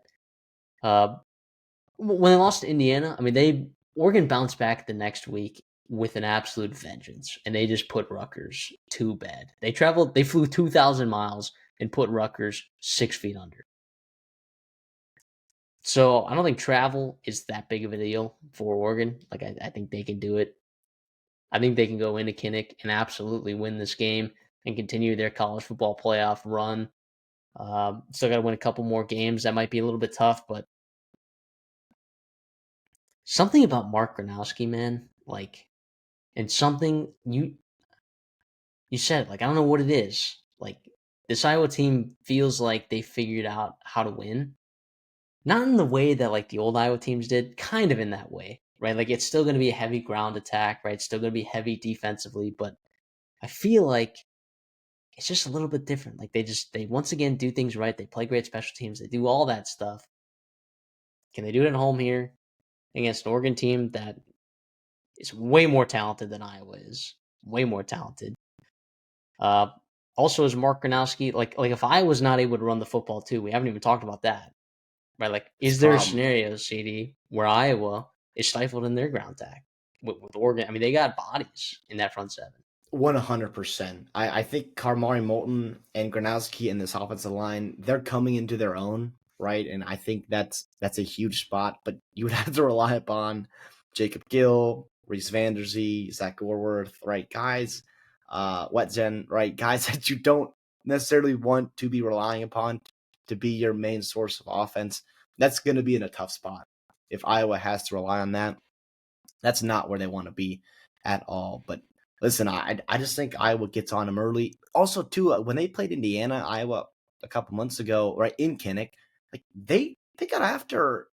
When they lost to Indiana, I mean, Oregon bounced back the next week with an absolute vengeance, and they just put Rutgers to bed. They flew 2,000 miles and put Rutgers 6 feet under. So I don't think travel is that big of a deal for Oregon. Like I think they can do it. I think they can go into Kinnick and absolutely win this game and continue their college football playoff run. Still got to win a couple more games. That might be a little bit tough, but something about Mark Gronowski, man, like, and something you said, like, I don't know what it is. Like, this Iowa team feels like they figured out how to win. Not in the way that like the old Iowa teams did, kind of in that way, right? Like it's still going to be a heavy ground attack, right? It's still going to be heavy defensively, but I feel like it's just a little bit different. Like they once again do things right. They play great special teams. They do all that stuff. Can they do it at home here against an Oregon team that is way more talented than Iowa is? Way more talented. Uh, also, is Mark Gronowski like if I was not able to run the football too? We haven't even talked about that. Right, like, It's is a there a problem. scenario, CD, where Iowa is stifled in their ground attack with Oregon? I mean, they got bodies in that front seven. 100%. I think Karmari Moulton and Gronowski in this offensive line, they're coming into their own, right? And I think that's a huge spot, but you would have to rely upon Jacob Gill, Reese Vanderzee, Zach Gorworth, right? Guys, Wetjen, right? Guys that you don't necessarily want to be relying upon to be your main source of offense. That's going to be in a tough spot if Iowa has to rely on that. That's not where they want to be at all. But listen, I just think Iowa gets on them early. Also, too, when they played Indiana, Iowa a couple months ago, right in Kinnick, like they got after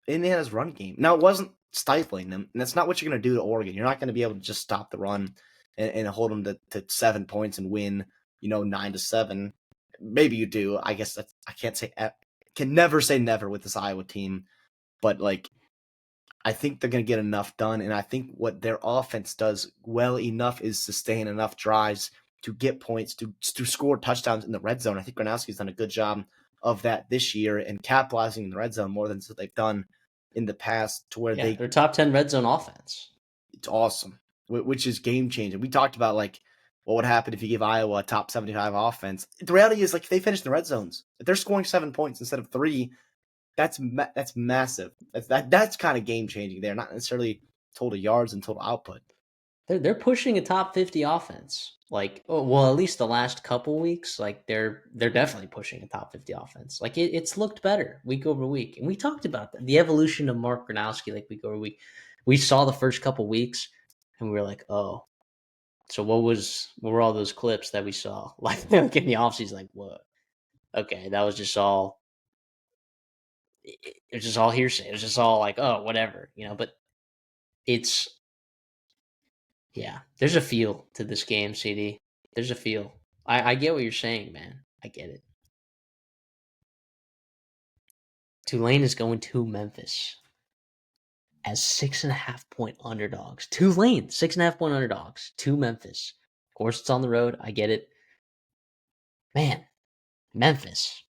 Indiana's run game. Now it wasn't stifling them, and that's not what you're going to do to Oregon. You're not going to be able to just stop the run and hold them to 7 points and win, 9-7. Maybe you do. I guess that's I can't say can never say never with this Iowa team, but like I think they're going to get enough done, and I think what their offense does well enough is sustain enough drives to get points, to score touchdowns in the red zone. I think Gronowski's done a good job of that this year and capitalizing in the red zone more than they've done in the past to where Yeah, they're top 10 red zone offense. it's awesome, which is game changing. We talked about like what would happen if you give Iowa a top 75 offense. The reality is like if they finish in the red zones, if they're scoring 7 points instead of 3, that's massive. That's kind of game changing there. Not necessarily total yards and total output. They're pushing a top 50 offense. Like, well, at least the last couple weeks, like they're definitely pushing a top 50 offense. Like it's looked better week over week, and we talked about that. The evolution of Mark Gronowski, like week over week. We saw the first couple weeks, and we were like, oh. So what were all those clips that we saw? Like in the offseason, like what? Okay, that was just all it was just all hearsay. It was just all like, oh, whatever, But it's yeah, there's a feel to this game, CD. There's a feel. I get what you're saying, man. I get it. Tulane is going to Memphis as 6.5 point underdogs. Tulane, 6.5 point underdogs to Memphis. Of course, it's on the road. I get it. Man, Memphis.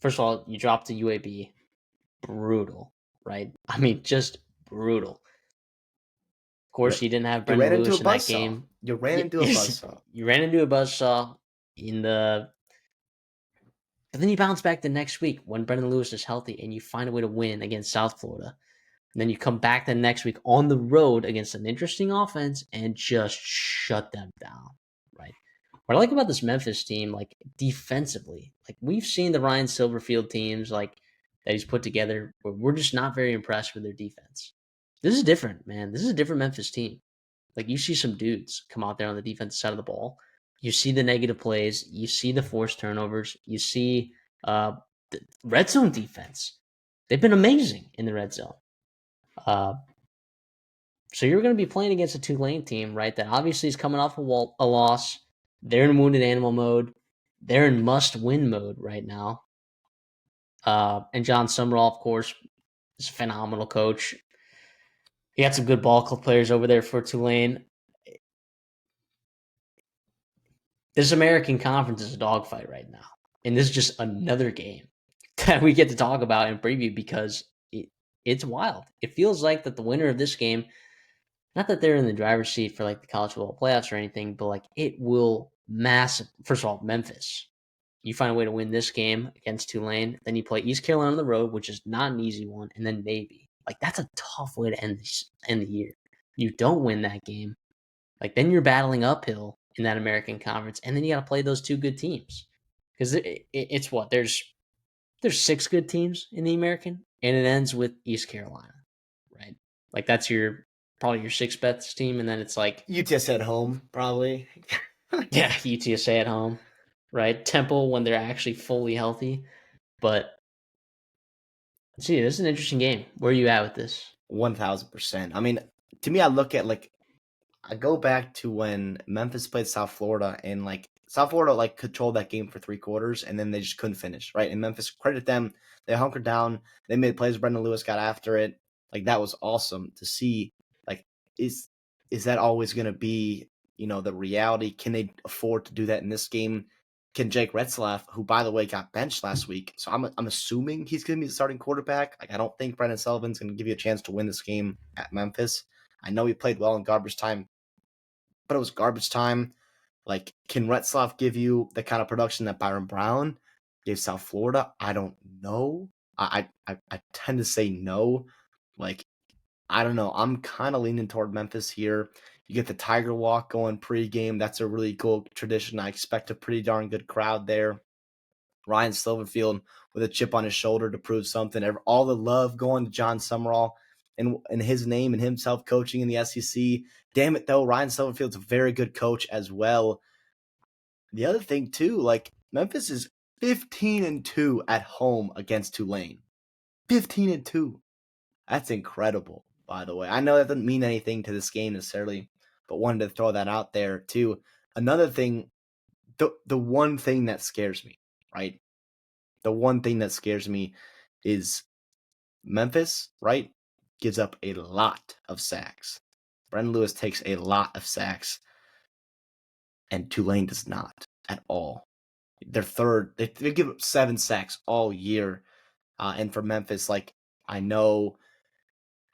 First of all, you dropped to UAB. Brutal, right? I mean, just brutal. Of course, you didn't have You Brendan ran into a Lewis in that buzzsaw. game. You ran into a buzzsaw. You ran into a buzzsaw but then you bounce back the next week when Brendan Lewis is healthy and you find a way to win against South Florida. And then you come back the next week on the road against an interesting offense and just shut them down, right? What I like about this Memphis team, like defensively, like we've seen the Ryan Silverfield teams, like that he's put together, where we're just not very impressed with their defense. This is different, man. This is a different Memphis team. Like you see some dudes come out there on the defensive side of the ball. You see the negative plays. You see the forced turnovers. You see the red zone defense. They've been amazing in the red zone. So you're going to be playing against a Tulane team, right? That obviously is coming off a loss. They're in wounded animal mode. they're in must-win mode right now. And John Summerall, of course, is a phenomenal coach. He got some good ball club players over there for Tulane. This American Conference is a dogfight right now. And this is just another game that we get to talk about and preview because it's wild. It feels like that the winner of this game, not that they're in the driver's seat for like the college football playoffs or anything, but like it will massive. First of all, Memphis. You find a way to win this game against Tulane, then you play East Carolina on the road, which is not an easy one, and then Navy. Like that's a tough way to end the year. You don't win that game, like then you're battling uphill in that American Conference, and then you got to play those two good teams because it's what there's 6 good teams in the American, and it ends with East Carolina, right? Like that's your probably your 6th best team, and then it's like UTS at home, probably. yeah, UTSA at home, right? Temple when they're actually fully healthy, but see, this is an interesting game. Where are you at with this? 1000%. I mean, to me, I look at like I go back to when Memphis played South Florida, and like South Florida like controlled that game for 3 quarters, and then they just couldn't finish, right? And Memphis, credit them, they hunkered down, they made plays. Brendan Lewis got after it. Like that was awesome to see. Like, is that always going to be the reality? Can they afford to do that in this game? Can Jake Retzlaff, who by the way got benched last week, so I'm assuming he's going to be the starting quarterback. Like I don't think Brendan Sullivan's going to give you a chance to win this game at Memphis. I know he played well in garbage time, but it was garbage time. Like, can Retzlaff give you the kind of production that Byron Brown gave South Florida? I don't know. I tend to say no. Like, I don't know. I'm kind of leaning toward Memphis here. You get the Tiger Walk going pregame. That's a really cool tradition. I expect a pretty darn good crowd there. Ryan Silverfield with a chip on his shoulder to prove something. All the love going to John Summerall and his name and himself coaching in the SEC. Damn it, though, Ryan Silverfield's a very good coach as well. The other thing, too, like Memphis is 15-2 at home against Tulane. 15-2. That's incredible, by the way. I know that doesn't mean anything to this game necessarily, but wanted to throw that out there, too. Another thing, the one thing that scares me, right? The one thing that scares me is Memphis, right, gives up a lot of sacks. Brendan Lewis takes a lot of sacks, and Tulane does not at all. They're third. They give up 7 sacks all year. And for Memphis, like, I know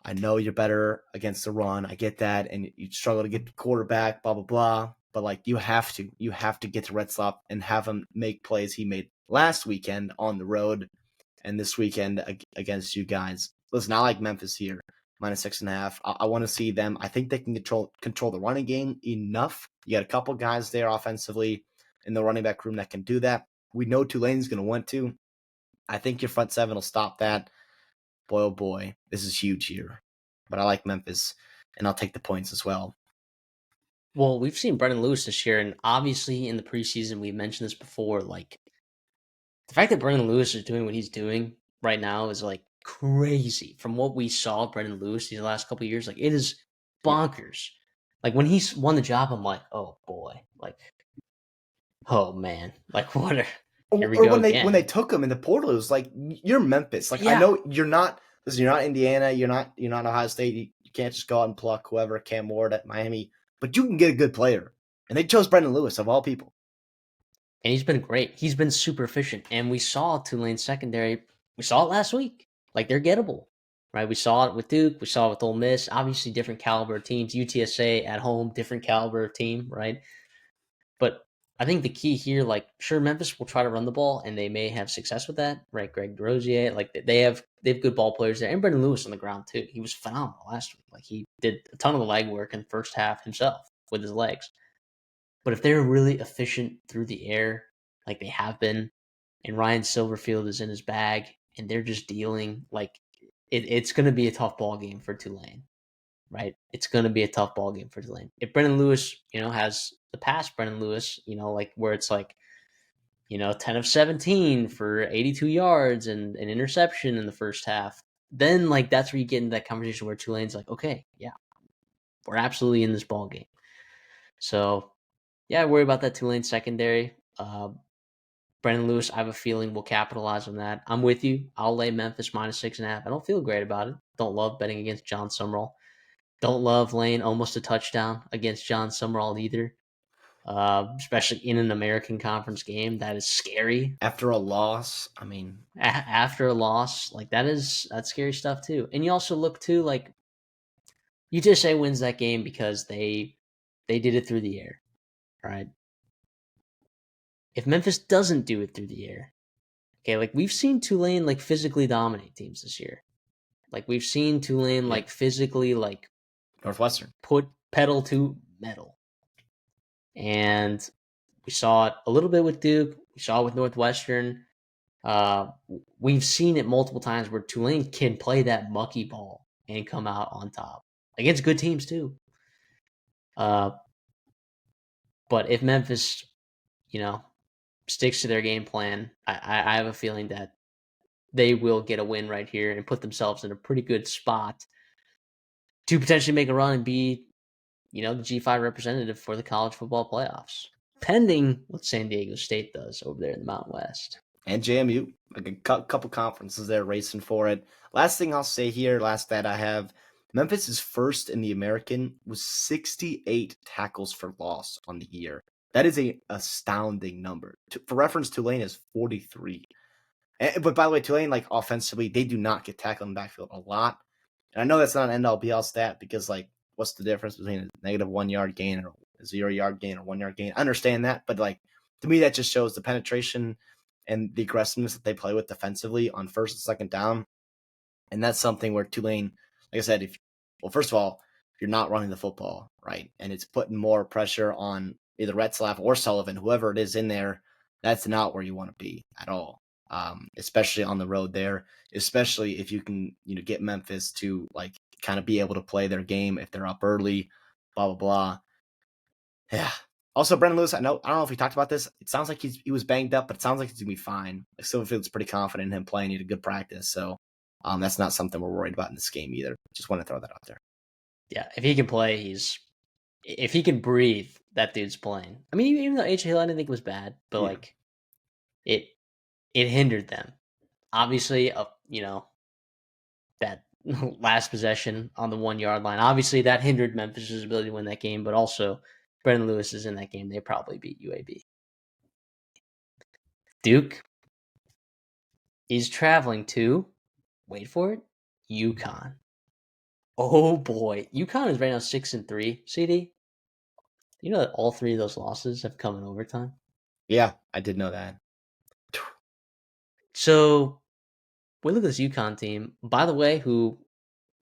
you're better against the run. I get that, and you struggle to get the quarterback, blah, blah, blah. But, like, you have to get to Retzlaff and have him make plays he made last weekend on the road and this weekend against you guys. Listen, I like Memphis here, -6.5. I want to see them. I think they can control the running game enough. You got a couple guys there offensively in the running back room that can do that. We know Tulane's going to want to. I think your front seven will stop that. Boy, oh boy, this is huge here. But I like Memphis, and I'll take the points as well. Well, we've seen Brendan Lewis this year, and obviously in the preseason, we mentioned this before. Like the fact that Brendan Lewis is doing what he's doing right now is like crazy. From what we saw Brendan Lewis these last couple of years, like it is Yeah. bonkers. Like when he won the job, I'm like, oh boy, like oh man, like what? Here we Or go when again. they took him in the portal, it was like, you're Memphis. Like, I Yeah. know you're not. Listen, you're not Indiana. You're not Ohio State. You can't just go out and pluck whoever, Cam Ward at Miami. But you can get a good player, and they chose Brendan Lewis of all people. And he's been great. He's been super efficient. And we saw Tulane secondary. We saw it last week. Like they're gettable, right? We saw it with Duke. We saw it with Ole Miss. Obviously, different caliber of teams. UTSA at home, different caliber of team, right? But I think the key here, like, sure, Memphis will try to run the ball, and they may have success with that, right? Greg DeRosier, like they have good ball players there, and Brendan Lewis on the ground too. He was phenomenal last week. Like he did a ton of the leg work in the first half himself with his legs. But if they're really efficient through the air, like they have been, and Ryan Silverfield is in his bag, and they're just dealing, like it's going to be a tough ball game for Tulane, right? It's going to be a tough ball game for Tulane. If Brendan Lewis, has the past Brendan Lewis, like where it's like, 10 of 17 for 82 yards and an interception in the first half, then like that's where you get into that conversation where Tulane's like, okay, yeah, we're absolutely in this ball game. So yeah, I worry about that Tulane secondary. Brendan Lewis, I have a feeling, will capitalize on that. I'm with you. I'll lay Memphis -6.5. I don't feel great about it. Don't love betting against John Summerall. Don't love laying almost a touchdown against John Summerall either. Especially in an American Conference game. That is scary. After a loss, I mean, After a loss, like that's scary stuff too. And you also look too, like UTSA wins that game because they did it through the air, right? If Memphis doesn't do it through the air, okay, like we've seen Tulane like physically dominate teams this year. Like we've seen Tulane like physically like Northwestern put pedal to metal. And we saw it a little bit with Duke. We saw it with Northwestern. We've seen it multiple times where Tulane can play that mucky ball and come out on top against good teams too. But if Memphis, sticks to their game plan, I have a feeling that they will get a win right here and put themselves in a pretty good spot to potentially make a run and be, the G5 representative for the college football playoffs, pending what San Diego State does over there in the Mountain West. And JMU, like a couple conferences there racing for it. Last thing I'll say here, last stat I have, Memphis is first in the American with 68 tackles for loss on the year. That is a astounding number. For reference, Tulane is 43. But by the way, Tulane, like offensively, they do not get tackled in the backfield a lot. And I know that's not an end-all be-all stat because, like, what's the difference between a negative 1 yard gain or a 0 yard gain or 1 yard gain? I understand that, but like to me, that just shows the penetration and the aggressiveness that they play with defensively on first and second down. And that's something where Tulane, like I said, first of all, if you're not running the football, right, and it's putting more pressure on either Retzlaff or Sullivan, whoever it is in there, that's not where you want to be at all. Especially on the road there, especially if you can, get Memphis to like kind of be able to play their game if they're up early, blah, blah, blah. Yeah. Also, Brendan Lewis, I don't know if we talked about this. It sounds like he was banged up, but it sounds like he's going to be fine. I still feel pretty confident in him playing. He had a good practice. So that's not something we're worried about in this game either. Just want to throw that out there. Yeah, if he can play, if he can breathe, that dude's playing. I mean, even though H. Hill I didn't think was bad, but like it hindered them. Obviously, that last possession on the 1 yard line, obviously that hindered Memphis' ability to win that game, but also Brendan Lewis is in that game. They probably beat UAB. Duke is traveling to, wait for it, UConn. Oh boy, UConn is right now 6-3. CD, you know that all three of those losses have come in overtime? Yeah, I did know that. So we look at this UConn team, by the way, who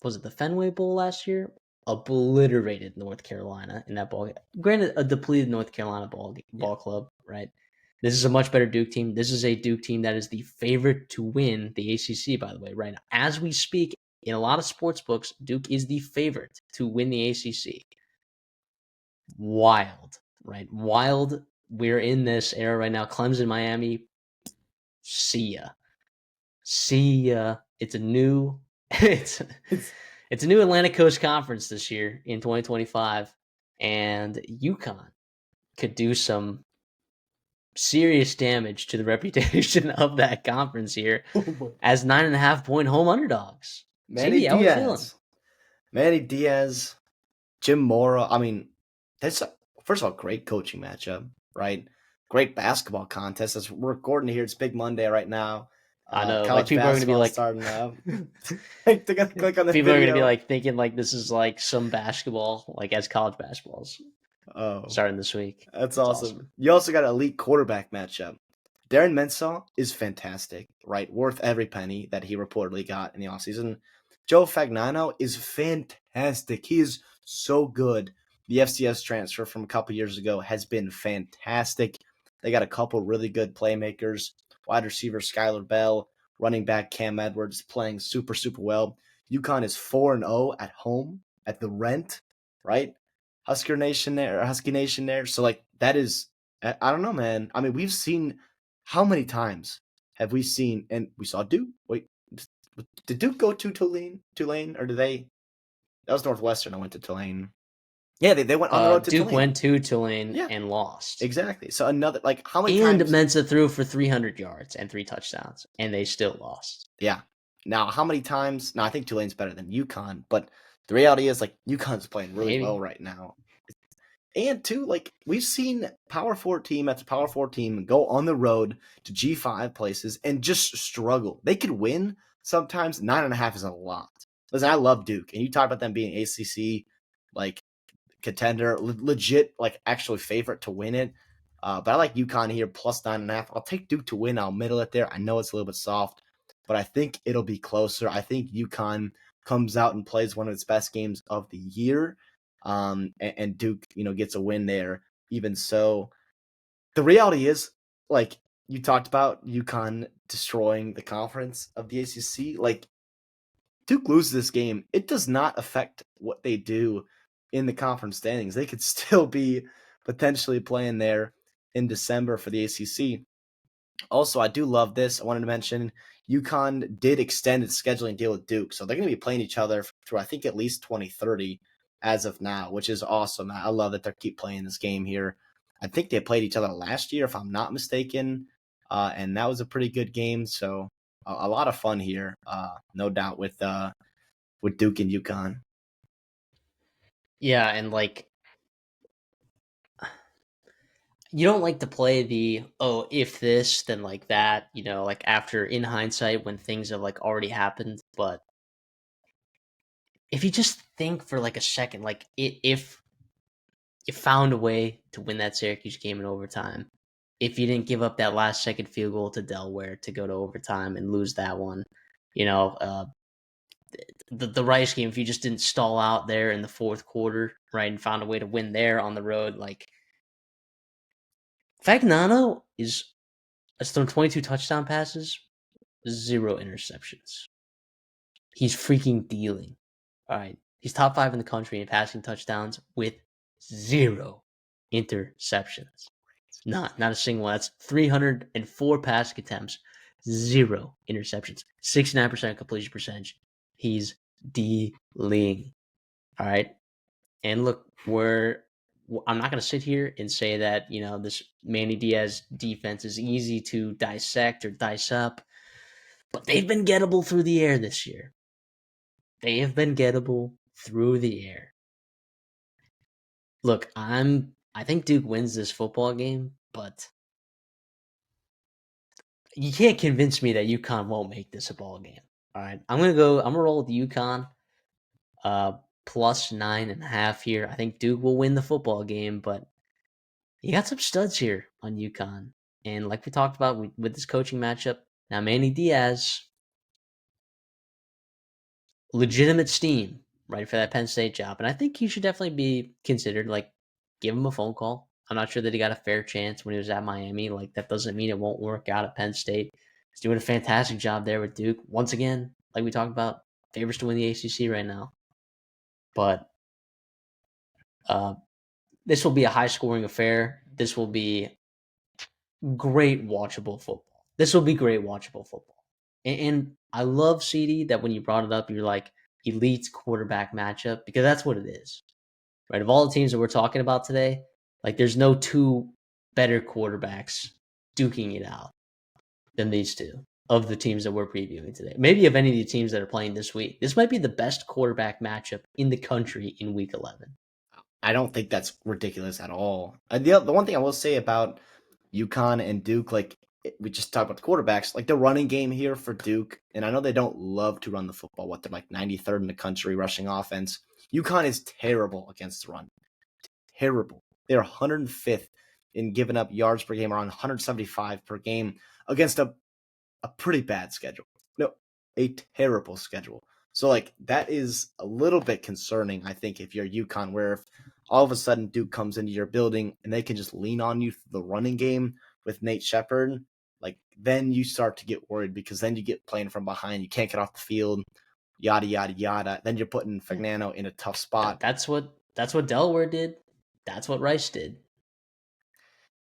was it the Fenway Bowl last year? Obliterated North Carolina in that ball game. Granted, a depleted North Carolina ball club, right? This is a much better Duke team. This is a Duke team that is the favorite to win the ACC, by the way, right now. As we speak, in a lot of sports books, Duke is the favorite to win the ACC. Wild, right? Wild. We're in this era right now. Clemson, Miami, see ya. It's a new it's a new Atlantic Coast Conference this year in 2025, and UConn could do some serious damage to the reputation of that conference here as 9.5-point home underdogs. Manny how we feeling? Manny Diaz, Jim Mora. I mean, that's first of all, great coaching matchup, right? Great basketball contest. As we're recording here, it's Big Monday right now. I know, college people are going to be like starting up. Click on the people video. are going to be like thinking like this is like some basketball, like as college basketballs starting this week. That's awesome. You also got an elite quarterback matchup. Darren Mensah is fantastic, right? Worth every penny that he reportedly got in the offseason. Joe Fagnano is fantastic. He is so good. The FCS transfer from a couple years ago has been fantastic. They got a couple really good playmakers. Wide receiver Skylar Bell, running back Cam Edwards playing super, super well. UConn is 4-0 at home at the Rent, right? Husky Nation there. So, like, that is, I don't know, man. I mean, we've seen, how many times have we seen, and we saw Duke. Wait, did Duke go to Tulane? Or did they? That was Northwestern. I went to Tulane. Yeah, they went on the road to Duke Tulane. went to Tulane Yeah. and lost. Exactly. So another, like, how many And times? Mensa threw for 300 yards and 3 touchdowns, and they still lost. Yeah. Now, how many times? Now, I think Tulane's better than UConn, but the reality is, like, UConn's playing really Maybe. well right now. And two, like, we've seen Power 4 team after Power 4 team go on the road to G5 places and just struggle. They could win sometimes. 9.5 is a lot. Listen, I love Duke, and you talk about them being ACC, like, contender, legit, like, actually favorite to win it. But I like UConn here plus 9.5. I'll take Duke to win. I'll middle it there. I know it's a little bit soft, but I think it'll be closer. I think UConn comes out and plays one of its best games of the year. And Duke, gets a win there. Even so, the reality is, like, you talked about UConn destroying the conference of the ACC. Like, Duke loses this game, it does not affect what they do in the conference standings. They could still be potentially playing there in December for the ACC. Also, I do love this. I wanted to mention UConn did extend its scheduling deal with Duke, so they're going to be playing each other through, I think, at least 2030 as of now, which is awesome. I love that they keep playing this game here. I think they played each other last year, if I'm not mistaken, and that was a pretty good game. So a lot of fun here, no doubt, with Duke and UConn. Yeah, and like you don't like to play the if this then like that, like after in hindsight when things have like already happened, but if you just think for like a second, like if you found a way to win that Syracuse game in overtime, if you didn't give up that last second field goal to Delaware to go to overtime and lose that one, you know, the Rice game, if you just didn't stall out there in the fourth quarter, right, and found a way to win there on the road, like Fagnano has thrown 22 touchdown passes, 0 interceptions. He's freaking dealing. All right. He's top 5 in the country in passing touchdowns with 0 interceptions. Not a single one. That's 304 passing attempts, 0 interceptions, 69% completion percentage. He's dealing. All right. And look, I'm not going to sit here and say that, this Manny Diaz defense is easy to dissect or dice up, but they've been gettable through the air this year. They have been gettable through the air. Look, I think Duke wins this football game, but you can't convince me that UConn won't make this a ball game. All right. I'm gonna roll with UConn plus 9.5 here. I think Duke will win the football game, but you got some studs here on UConn. And like we talked about with this coaching matchup, now Manny Diaz, legitimate steam, right, for that Penn State job. And I think he should definitely be considered. Like, give him a phone call. I'm not sure that he got a fair chance when he was at Miami. Like, that doesn't mean it won't work out at Penn State. He's doing a fantastic job there with Duke. Once again, like we talked about, favors to win the ACC right now. But this will be a high-scoring affair. This will be great watchable football. This will be great watchable football. And I love CD that when you brought it up, you're like elite quarterback matchup because that's what it is, right? Of all the teams that we're talking about today, like there's no two better quarterbacks duking it out than these two of the teams that we're previewing today. Maybe of any of the teams that are playing this week, this might be the best quarterback matchup in the country in week 11. I don't think that's ridiculous at all. The one thing I will say about UConn and Duke, like, we just talked about the quarterbacks, like the running game here for Duke, and I know they don't love to run the football. What, they're like 93rd in the country rushing offense. UConn is terrible against the run. Terrible. They're 105th in giving up yards per game, around 175 per game against a pretty bad schedule. No, a terrible schedule. So, like, that is a little bit concerning, I think, if you're UConn, where if all of a sudden Duke comes into your building and they can just lean on you through the running game with Nate Shepard, like, then you start to get worried because then you get playing from behind. You can't get off the field, yada, yada, yada. Then you're putting Fagnano in a tough spot. That's what Delaware did. That's what Rice did.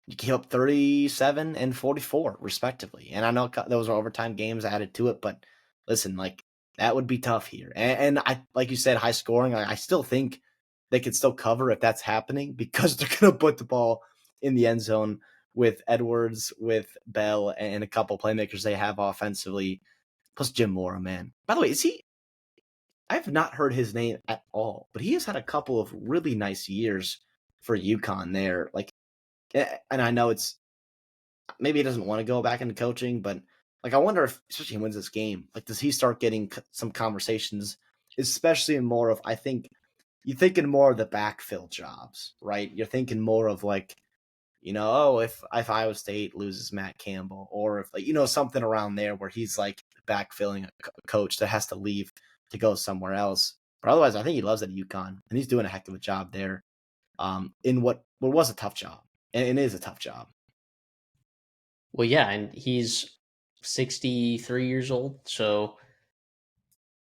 You gave up 37 and 44, respectively. And I know those are overtime games added to it, but listen, like, that would be tough here. And I, like you said, high scoring. I still think they can still cover if that's happening because they're going to put the ball in the end zone with Edwards, with Bell, and a couple playmakers they have offensively. Plus Jim Mora, man. By the way, is he? I have not heard his name at all, but he has had a couple of really nice years for UConn there. Like, and I know it's maybe he doesn't want to go back into coaching, but like I wonder if, especially he wins this game, like does he start getting some conversations, especially in more of, I think you're thinking more of the backfill jobs, right? You're thinking more of like, oh, if Iowa State loses Matt Campbell, or if like, something around there where he's like backfilling a coach that has to leave to go somewhere else. But otherwise, I think he loves it at UConn, and he's doing a heck of a job there. In what was a tough job, and it is a tough job. Well, yeah, and he's 63 years old, so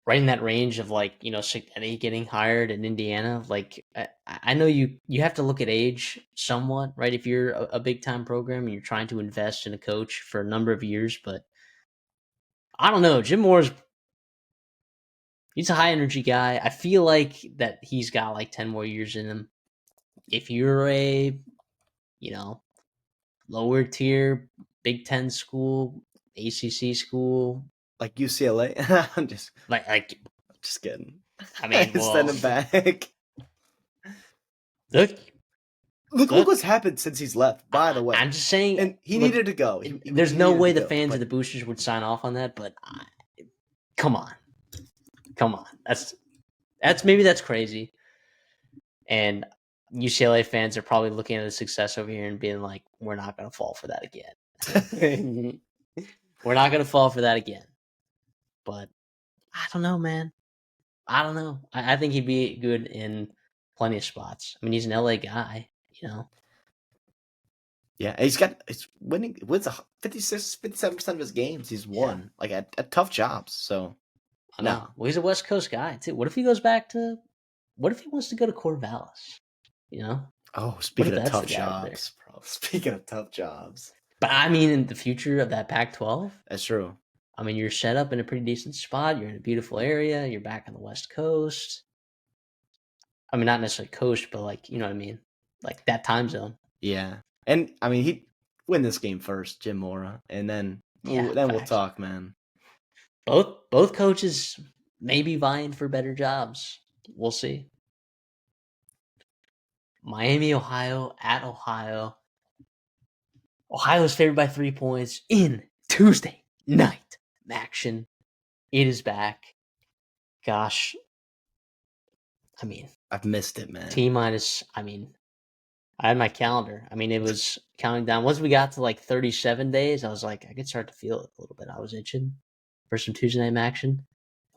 right in that range of like, getting hired in Indiana. Like I know you have to look at age somewhat, right? If you're a big time program and you're trying to invest in a coach for a number of years, but I don't know. Jim Moore's he's a high energy guy. I feel like that he's got like 10 more years in him. If you're a, lower tier Big Ten school, ACC school, like UCLA. I'm just kidding. I mean, send him back. Look what's happened since he's left. By the way, I'm just saying, and he needed to go. There's no way the fans of the Boosters would sign off on that. But come on. That's crazy. And UCLA fans are probably looking at the success over here and being like, "We're not going to fall for that again. We're not going to fall for that again." But I don't know, man. I don't know. I think he'd be good in plenty of spots. I mean, he's an LA guy, Yeah, he's winning. Wins 57% of his games. He's won at tough jobs. So I know. No. Well, he's a West Coast guy too. What if he goes back to? What if he wants to go to Corvallis? Oh, speaking of tough jobs, bro. Speaking of tough jobs. But I mean, in the future of that Pac-12, that's true. I mean, you're set up in a pretty decent spot. You're in a beautiful area. You're back on the West Coast. I mean, not necessarily coast, but like, you know what I mean? Like that time zone. Yeah. And I mean, he'd win this game first, Jim Mora, and then we'll talk, man. Both coaches may be vying for better jobs. We'll see. Miami, Ohio, at Ohio. Ohio's favored by 3 points in Tuesday night action. It is back. Gosh. I mean, I've missed it, man. T-minus, I mean, I had my calendar. I mean, it was counting down. Once we got to like 37 days, I was like, I could start to feel it a little bit. I was itching for some Tuesday night action.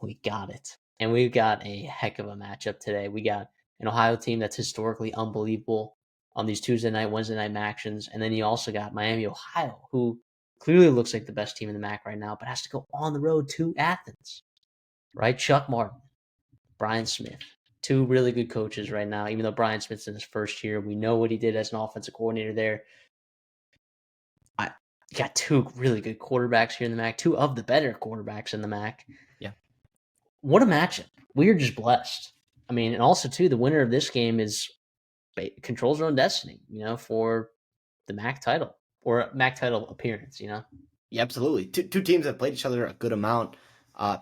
We got it. And we've got a heck of a matchup today. We got an Ohio team that's historically unbelievable on these Tuesday night, Wednesday night actions. And then you also got Miami, Ohio, who clearly looks like the best team in the MAC right now, but has to go on the road to Athens, right? Chuck Martin, Brian Smith, two really good coaches right now, even though Brian Smith's in his first year. We know what he did as an offensive coordinator there. I got two really good quarterbacks here in the MAC, two of the better quarterbacks in the MAC. Yeah. What a matchup. We are just blessed. I mean, and also, too, the winner of this game controls their own destiny, for the MAC title or MAC title appearance, Yeah, absolutely. Two teams have played each other a good amount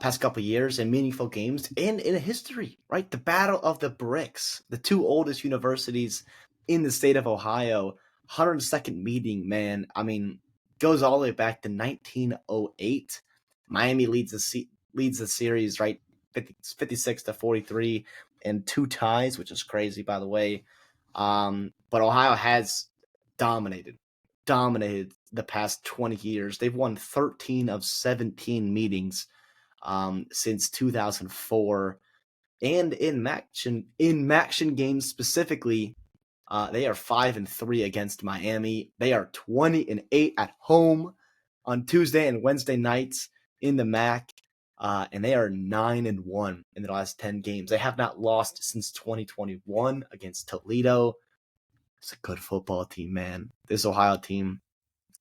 past couple of years in meaningful games and in a history, right? The Battle of the Bricks, the two oldest universities in the state of Ohio, 102nd meeting, man. I mean, goes all the way back to 1908. Miami leads the series, right? 56-43 and 2 ties, which is crazy, by the way. But Ohio has dominated the past 20 years. They've won 13 of 17 meetings since 2004. And in Maction games specifically, they are 5-3 against Miami. They are 20-8 at home on Tuesday and Wednesday nights in the MAC. And they are 9-1 in the last 10 games. They have not lost since 2021 against Toledo. It's a good football team, man. This Ohio team.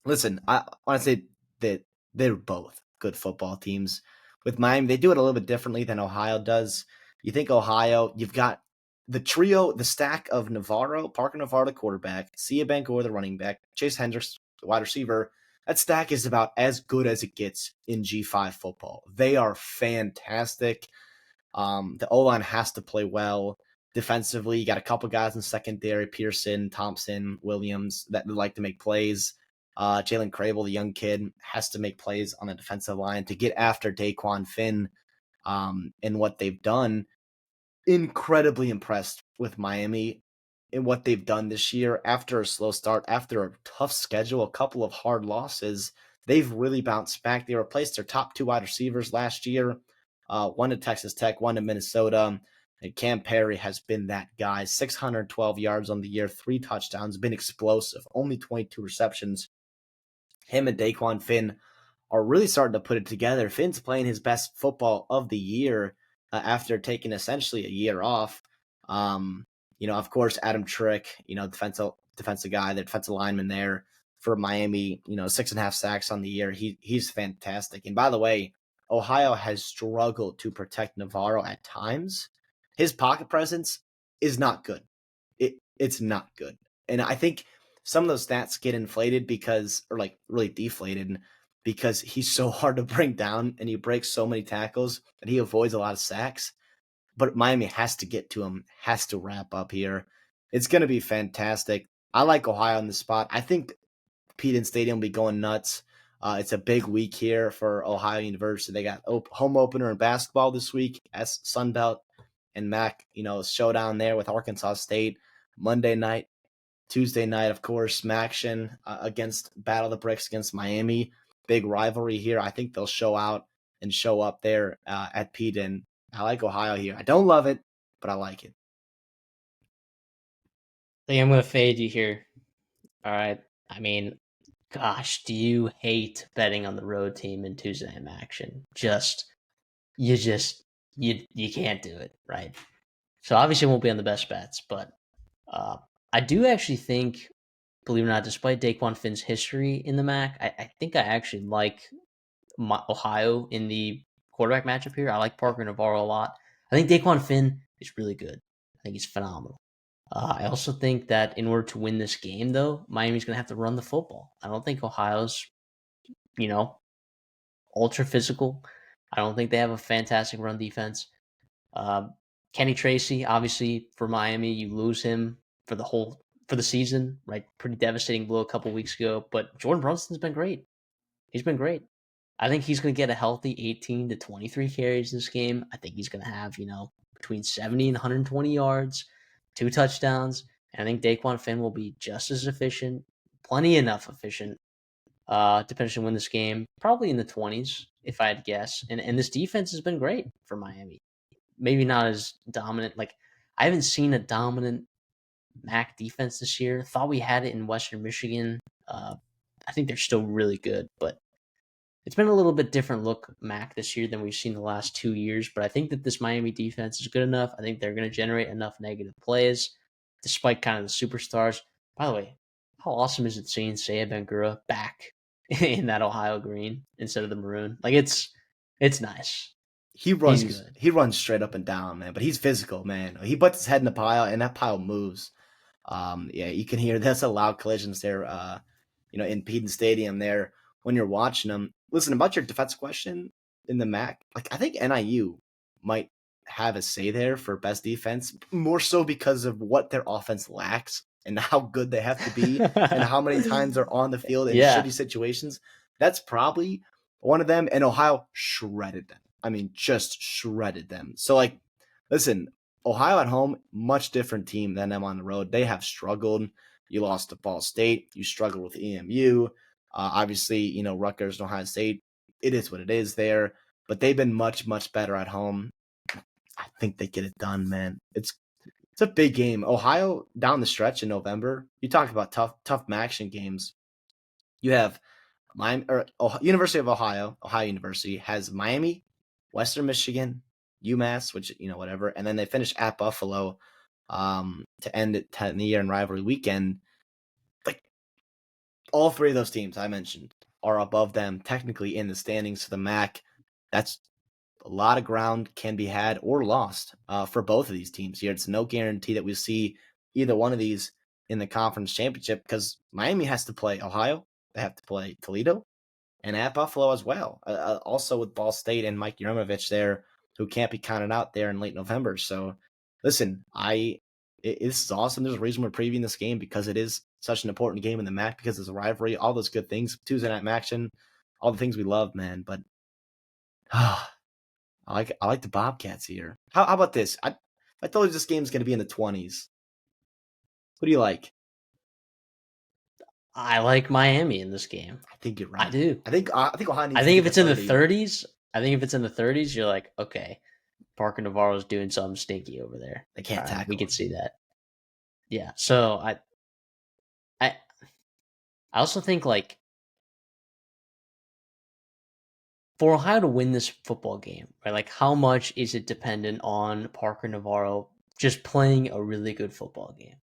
Listen, I want to say that they're both good football teams. With Miami, they do it a little bit differently than Ohio does. You think Ohio, you've got the trio, the stack of Navarro, Parker Navarro, the quarterback, Sia Bangor, the running back, Chase Hendricks, the wide receiver, that stack is about as good as it gets in G5 football. They are fantastic. The O-line has to play well. Defensively, you got a couple guys in secondary, Pearson, Thompson, Williams, that like to make plays. Jalen Crable, the young kid, has to make plays on the defensive line to get after Daquan Finn and what they've done. Incredibly impressed with Miami and what they've done this year after a slow start, after a tough schedule, a couple of hard losses. They've really bounced back. They replaced their top 2 wide receivers last year, one to Texas Tech, one to Minnesota. And Cam Perry has been that guy. 612 yards on the year, 3 touchdowns, been explosive, only 22 receptions. Him and Daquan Finn are really starting to put it together. Finn's playing his best football of the year after taking essentially a year off. Of course, Adam Trick, defensive guy, the defensive lineman there for Miami, 6.5 sacks on the year. He's fantastic. And by the way, Ohio has struggled to protect Navarro at times. His pocket presence is not good. It's not good. And I think some of those stats get inflated really deflated because he's so hard to bring down and he breaks so many tackles and he avoids a lot of sacks. But Miami has to get to him, has to wrap up here. It's going to be fantastic. I like Ohio on the spot. I think Peden Stadium will be going nuts. It's a big week here for Ohio University. They got home opener in basketball this week as Sunbelt and MAC, showdown there with Arkansas State. Monday night, Tuesday night, of course, Maction against Battle of the Bricks against Miami. Big rivalry here. I think they'll show out and show up there at Peden. I like Ohio here. I don't love it, but I like it. I think I'm going to fade you here. All right. I mean, gosh, do you hate betting on the road team in Tuesday night action? You can't do it, right? So obviously it won't be on the best bets, but I do actually think, believe it or not, despite Daquan Finn's history in the MAC, I think I actually like Ohio in the quarterback matchup here. I like Parker Navarro a lot. I think Daquan Finn is really good. I think he's phenomenal. I also think that in order to win this game, though, Miami's going to have to run the football. I don't think Ohio's, ultra physical. I don't think they have a fantastic run defense. Kenny Tracy, obviously for Miami, you lose him for the season, right? Pretty devastating blow a couple weeks ago. But Jordan Brunson's been great. He's been great. I think he's going to get a healthy 18 to 23 carries this game. I think he's going to have, between 70 and 120 yards, 2 touchdowns. And I think Daquan Finn will be just as efficient, plenty enough efficient, to potentially win this game, probably in the 20s, if I had to guess. And this defense has been great for Miami. Maybe not as dominant. Like, I haven't seen a dominant MAC defense this year. Thought we had it in Western Michigan. I think they're still really good, but it's been a little bit different look MAC this year than we've seen the last 2 years. But I think that this Miami defense is good enough. I think they're going to generate enough negative plays, despite kind of the superstars. By the way, how awesome is it seeing Saya Bangura back in that Ohio green instead of the maroon? Like, it's nice. He runs straight up and down, man. But he's physical, man. He puts his head in the pile, and that pile moves. You can hear there's a loud collisions there. In Peden Stadium there when you're watching them. Listen, about your defense question in the MAC, like I think NIU might have a say there for best defense, more so because of what their offense lacks and how good they have to be and how many times they're on the field in shitty situations. That's probably one of them. And Ohio shredded them. I mean, just shredded them. So, listen, Ohio at home, much different team than them on the road. They have struggled. You lost to Ball State. You struggled with EMU. Obviously, Rutgers and Ohio State. It is what it is there. But they've been much, much better at home. I think they get it done, man. It's a big game. Ohio down the stretch in November. You talk about tough action games. You have University of Ohio University has Miami, Western Michigan, UMass, which whatever, and then they finish at Buffalo to end it the year in rivalry weekend. Like all 3 of those teams I mentioned are above them technically in the standings for the MAC. That's a lot of ground can be had or lost for both of these teams here. It's no guarantee that we see either one of these in the conference championship because Miami has to play Ohio, they have to play Toledo, and at Buffalo as well. Also with Ball State and Mike Yurmovich there, who can't be counted out there in late November. So, listen, this is awesome. There's a reason we're previewing this game because it is such an important game in the MAC because it's a rivalry, all those good things, Tuesday night action, all the things we love, man. But I like the Bobcats here. How about this? I told you this game's going to be in the 20s. What do you like? I like Miami in this game. I think you're right. I do. I think Ohio needs I to think get if to it's in the 30. 30s, you're like, okay, Parker Navarro's doing something stinky over there. They can't tackle. We can see that. Yeah. So I also think like for Ohio to win this football game, right? Like how much is it dependent on Parker Navarro just playing a really good football game?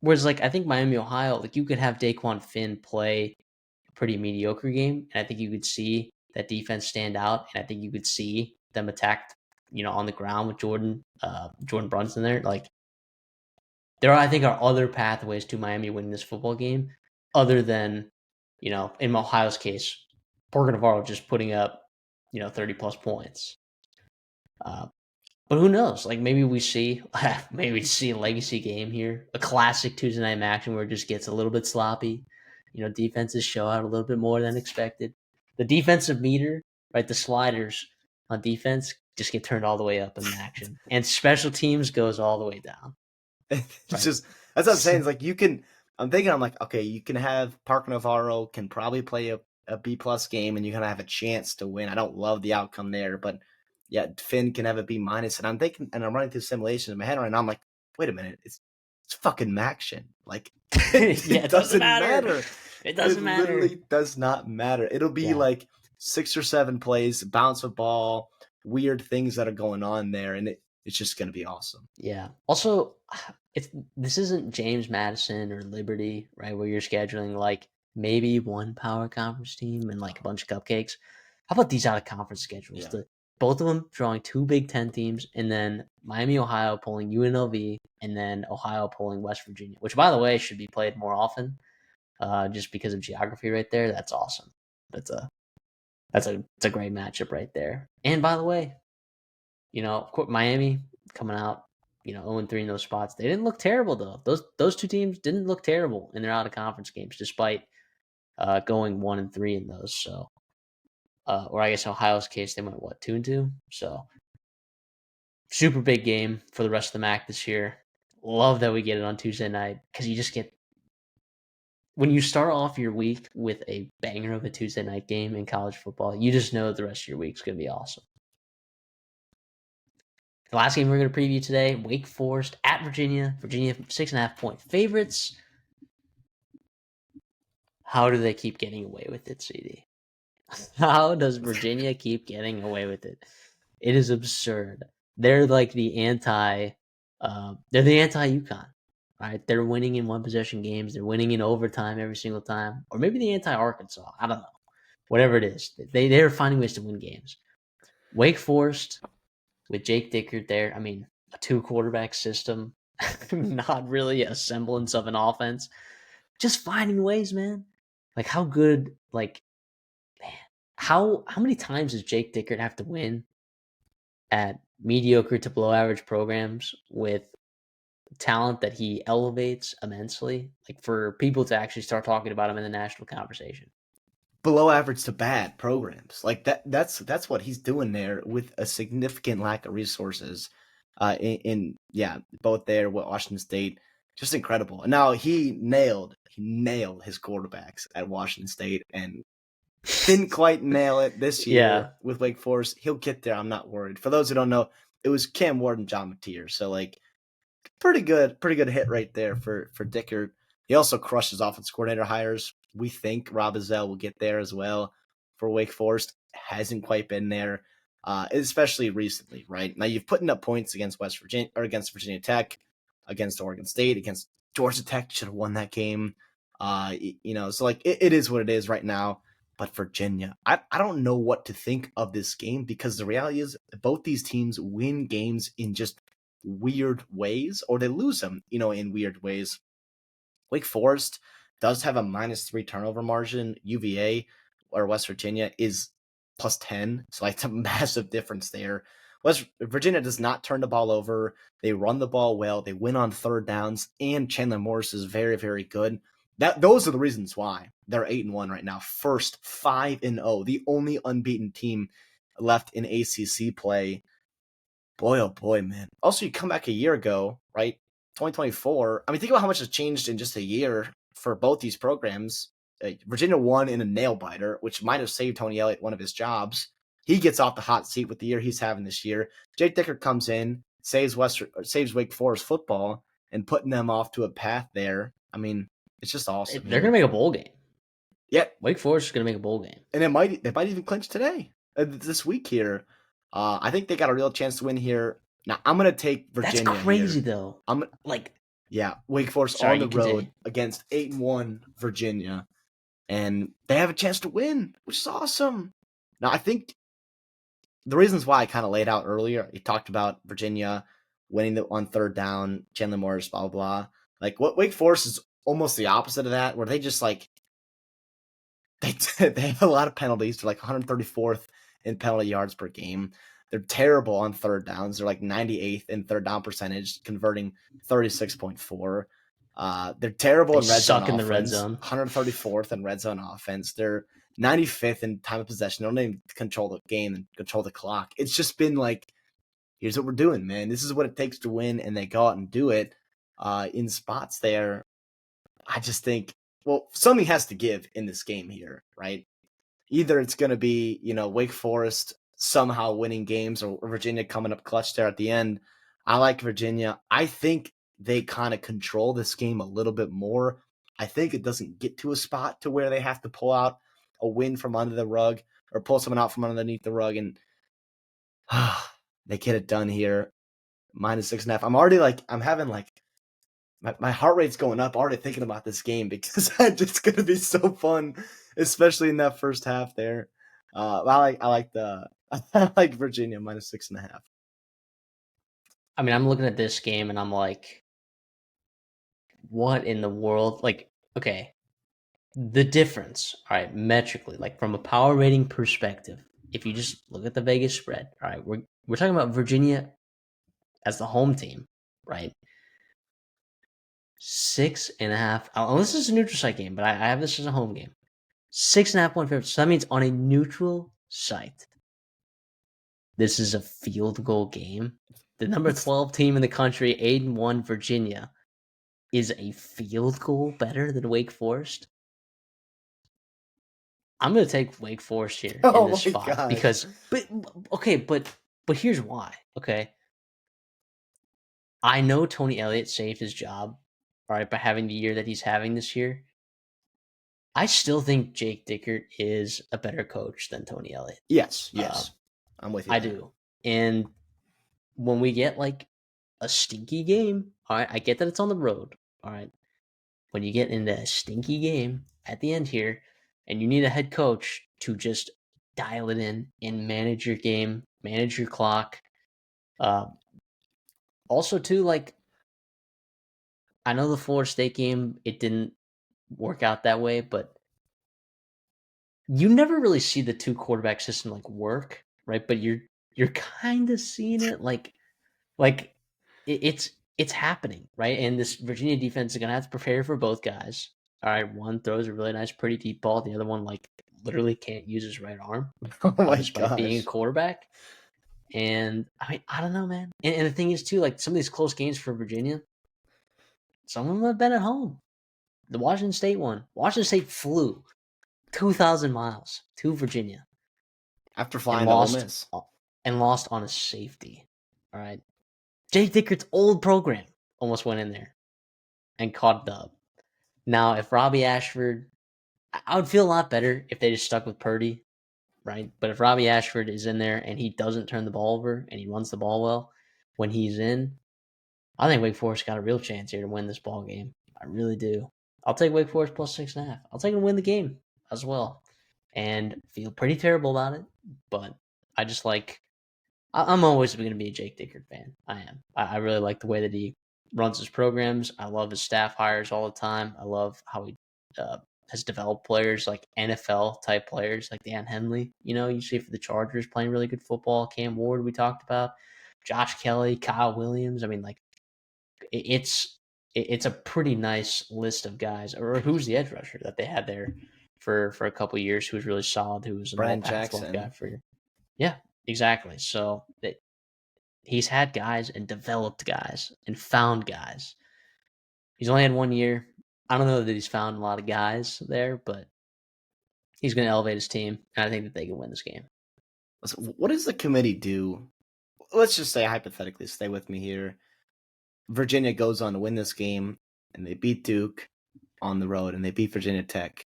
Whereas like I think Miami, Ohio, like you could have Daquan Finn play a pretty mediocre game, and I think you could see that defense stand out, and I think you could see them attack, on the ground with Jordan Brunson there. Like there, I think, are other pathways to Miami winning this football game, other than, in Ohio's case, Parker Navarro just putting up, 30 plus points. But who knows? Like maybe we see a legacy game here, a classic Tuesday night action where it just gets a little bit sloppy. Defenses show out a little bit more than expected. The defensive meter, right? The sliders on defense just get turned all the way up in action, and special teams goes all the way down. It's just that's what I'm saying. It's like I'm like, okay, you can have Parker Navarro can probably play a B plus game and you're gonna have a chance to win. I don't love the outcome there, but yeah, Finn can have a B minus. And I'm thinking and I'm running through simulations in my head right now. I'm like, wait a minute, it's fucking Maction. Like it doesn't matter. It doesn't matter. It literally does not matter. It'll be like 6 or 7 plays, bounce a ball, weird things that are going on there, and it's just gonna be awesome. Yeah. Also, this isn't James Madison or Liberty, right? Where you're scheduling like maybe one power conference team and like a bunch of cupcakes. How about these out of conference schedules? Yeah. Both of them drawing 2 Big Ten teams, and then Miami, Ohio pulling UNLV, and then Ohio pulling West Virginia, which by the way should be played more often, just because of geography right there. That's awesome. It's a great matchup right there. And by the way, of course, Miami coming out, 0-3 in those spots. They didn't look terrible though. Those 2 teams didn't look terrible in their out of conference games, despite going 1-3 in those. So, or I guess Ohio's case, they went 2-2. So, super big game for the rest of the MAC this year. Love that we get it on Tuesday night because you just get when you start off your week with a banger of a Tuesday night game in college football, you just know the rest of your week's gonna be awesome. The last game we're going to preview today, Wake Forest at Virginia. Virginia 6.5-point favorites. How do they keep getting away with it, CD? How does Virginia keep getting away with it? It is absurd. They're like the anti-UConn, right? They're winning in one possession games. They're winning in overtime every single time. Or maybe the anti-Arkansas. I don't know. Whatever it is. They're finding ways to win games. Wake Forest with Jake Dickert there. I mean, a 2-quarterback system. Not really a semblance of an offense. Just finding ways, man. Like how good, like, man, how many times does Jake Dickert have to win at mediocre to below average programs with talent that he elevates immensely? Like for people to actually start talking about him in the national conversation. Below average to bad programs. Like that's what he's doing there with a significant lack of resources. Both there with Washington State. Just incredible. And now he nailed his quarterbacks at Washington State and didn't quite nail it this year with Wake Forest. He'll get there. I'm not worried. For those who don't know, it was Cam Ward and John Mateer. So like pretty good hit right there for Dickert. He also crushed his offense coordinator hires. We think Rob Ezell will get there as well for Wake Forest. Hasn't quite been there, especially recently, right? Now you've putting up points against West Virginia or against Virginia Tech, against Oregon State, against Georgia Tech. Should have won that game. So like it is what it is right now. but Virginia, I don't know what to think of this game because the reality is both these teams win games in just weird ways, or they lose them, in weird ways. Wake Forest does have a -3 turnover margin. UVA or West Virginia is +10, so it's a massive difference there. West Virginia does not turn the ball over. They run the ball well. They win on third downs, and Chandler Morris is very, very good. Those are the reasons why they're 8-1 right now. First 5-0, the only unbeaten team left in ACC play. Boy, oh boy, man. Also, you come back a year ago, right? 2024. I mean, think about how much has changed in just a year for both these programs. Virginia won in a nail biter, which might have saved Tony Elliott one of his jobs. He gets off the hot seat with the year he's having this year. Jake Dickert comes in, saves Wake Forest football, and putting them off to a path there. I mean, it's just awesome. They're gonna make a bowl game. Yeah, Wake Forest is gonna make a bowl game, and they might even clinch today, this week here. I think they got a real chance to win here. Now I'm gonna take Virginia. That's crazy here. though. Yeah, Wake Forest on the road against 8-1 Virginia, and they have a chance to win, which is awesome. Now I think the reasons why I kind of laid out earlier, you talked about Virginia winning on third down, Chandler Morris, blah blah blah. Like what Wake Forest is almost the opposite of that, where they just like they have a lot of penalties. They're like 134th in penalty yards per game. They're terrible on third downs. They're like 98th in third down percentage, converting 36.4. They're terrible in red zone offense. Red zone. 134th in red zone offense. They're 95th in time of possession. They don't even control the game and control the clock. It's just been like, here's what we're doing, man. This is what it takes to win, and they go out and do it in spots there. I just think, well, something has to give in this game here, right? Either it's going to be, Wake Forest somehow winning games or Virginia coming up clutch there at the end. I like Virginia. I think they kind of control this game a little bit more. I think it doesn't get to a spot to where they have to pull out a win from under the rug or pull someone out from underneath the rug, and they get it done here. -6.5. I'm already I'm having my heart rate's going up already thinking about this game because it's going to be so fun, especially in that first half there. I like Virginia -6.5. I mean, I'm looking at this game and I'm like, what in the world? Like, okay, the difference, all right, metrically, like from a power rating perspective, if you just look at the Vegas spread, all right, we're talking about Virginia as the home team, right? 6.5. Oh, this is a neutral site game, but I have this as a home game. 6.5 point favorite. So that means on a neutral site, this is a field goal game. The number 12 team in the country, 8-1 Virginia, is a field goal better than Wake Forest. I'm going to take Wake Forest here in this spot gosh. because, but here's why. Okay, I know Tony Elliott saved his job, all right, by having the year that he's having this year. I still think Jake Dickert is a better coach than Tony Elliott. Yes, I'm with you. I do. And when we get like a stinky game, all right, I get that it's on the road, all right. When you get into a stinky game at the end here, and you need a head coach to just dial it in and manage your game, manage your clock. Also, too, like, I know the Florida State game, it didn't work out that way, but you never really see the two quarterback system like work, right? But you're kind of seeing it it's happening, right? And this Virginia defense is gonna have to prepare for both guys. All right, one throws a really nice, pretty deep ball. The other one, like, literally can't use his right arm, despite being a quarterback. And I mean, I don't know, man. And the thing is, too, like some of these close games for Virginia, some of them have been at home. The Washington State one, Washington State flew 2,000 miles to Virginia after flying to Ole Miss and lost on a safety. All right. Jake Dickert's old program almost went in there and caught dub. Now, if Robbie Ashford, I would feel a lot better if they just stuck with Purdy, right? But if Robbie Ashford is in there and he doesn't turn the ball over and he runs the ball well when he's in, I think Wake Forest got a real chance here to win this ball game. I really do. I'll take Wake Forest +6.5. I'll take them to win the game as well. and feel pretty terrible about it. But I just like I'm always going to be a Jake Dickert fan. I am. I really like the way that he runs his programs. I love his staff hires all the time. I love how he uh, has developed players like NFL type players like Dan Henley. You see for the Chargers playing really good football. Cam Ward we talked about, Josh Kelly, Kyle Williams. I mean, like it's a pretty nice list of guys. Or who's the edge rusher that they had there for a couple of years? Who was really solid? Who was an All Brian Pac-12 guy Jackson. for you? Yeah, exactly. So he's had guys and developed guys and found guys. He's only had 1 year. I don't know that he's found a lot of guys there, but he's going to elevate his team, and I think that they can win this game. Listen, what does the committee do? Let's just say hypothetically, stay with me here. Virginia goes on to win this game, and they beat Duke on the road, and they beat Virginia Tech,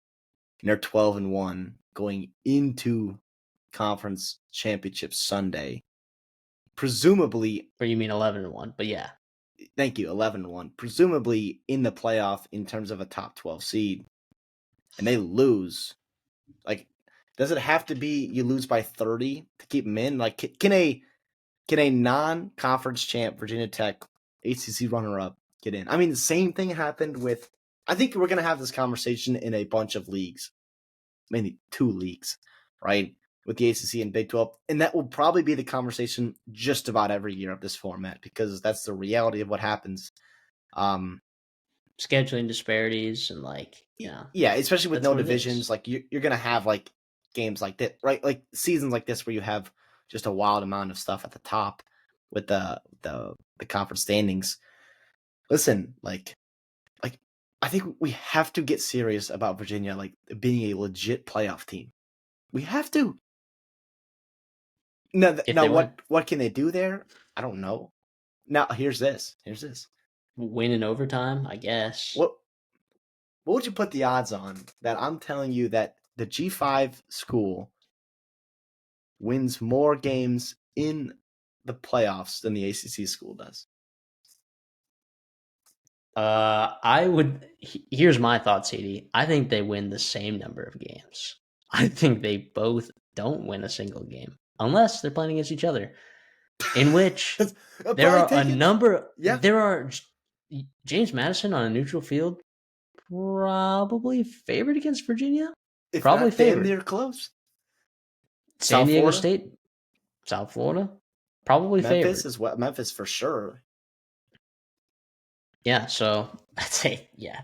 and they're 12-1 going into conference championship Sunday. Presumably, Or you mean 11-1? But yeah, thank you, 11-1. Presumably in the playoff in terms of a top 12 seed, and they lose. Like, does it have to be you lose by 30 to keep them in? Like, can a non-conference champ Virginia Tech ACC runner-up get in? I mean, the same thing happened with. I think we're gonna have this conversation in a bunch of leagues, maybe 2 leagues, right? With the ACC and Big 12, and that will probably be the conversation just about every year of this format because that's the reality of what happens. Scheduling disparities and Yeah, especially with that's no what it divisions, is. like you're gonna have like games like that, right? Like seasons like this where you have just a wild amount of stuff at the top with the conference standings. Listen, like I think we have to get serious about Virginia like being a legit playoff team. We have to. Now, If now they win, what can they do there? I don't know. Now here's this. Here's this. win in overtime, I guess. What what would you put the odds on that I'm telling you that the G5 school wins more games in the playoffs than the ACC school does? I would. Here's my thought, CD. I think they win the same number of games. I think they both don't win a single game unless they're playing against each other. In which I'll there probably are a take it. number. Yeah, There are James Madison on a neutral field, probably favored against Virginia. if Probably not damn favored. near close. San South Diego Florida, State, South Florida, probably Memphis favored. is what Memphis for sure. Yeah, so I'd say yeah.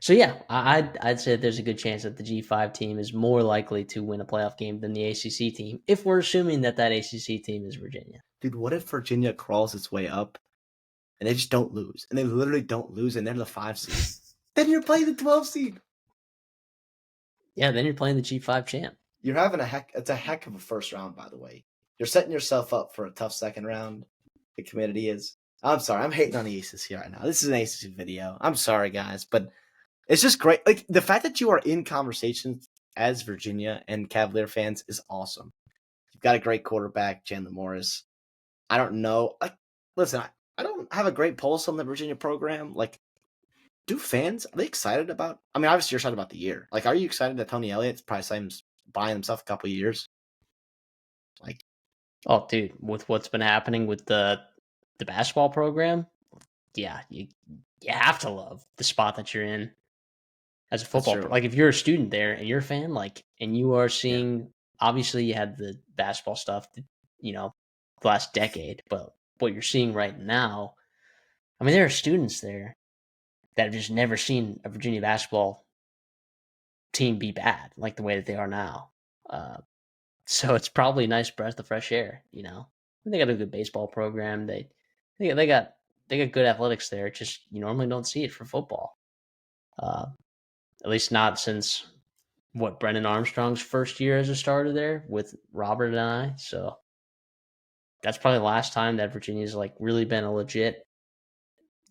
So yeah, I'd say there's a good chance that the G5 team is more likely to win a playoff game than the ACC team, if we're assuming that ACC team is Virginia. Dude, what if Virginia crawls its way up and they just don't lose, and they literally don't lose, and they're the 5 seed? Then you're playing the 12 seed. Yeah, then you're playing the G5 champ. You're having it's a heck of a first round, by the way. You're setting yourself up for a tough second round. The community is. I'm sorry, I'm hating on the ACC right now. This is an ACC video. I'm sorry, guys, but it's just great. Like the fact that you are in conversations as Virginia and Cavalier fans is awesome. You've got a great quarterback, Chandler Morris. I don't know. Like, listen, I don't have a great pulse on the Virginia program. Like, do fans are they excited about? I mean, obviously you're excited about the year. Like, are you excited that Tony Elliott's probably buying himself a couple years? Like, Oh, dude, with what's been happening with the basketball program, yeah, you have to love the spot that you're in as a that's football true. like if you're a student there and you're a fan and you are Yeah. seeing obviously you had the basketball stuff the last decade, but what you're seeing right now, I mean there are students there that have just never seen a Virginia basketball team be bad like the way that they are now. So it's probably a nice breath of fresh air. They got a good baseball program. They got good athletics there. It's just you normally don't see it for football. uh, at least not since Brennan Armstrong's first year as a starter there with Robert and I. So that's probably the last time that Virginia's like really been a legit,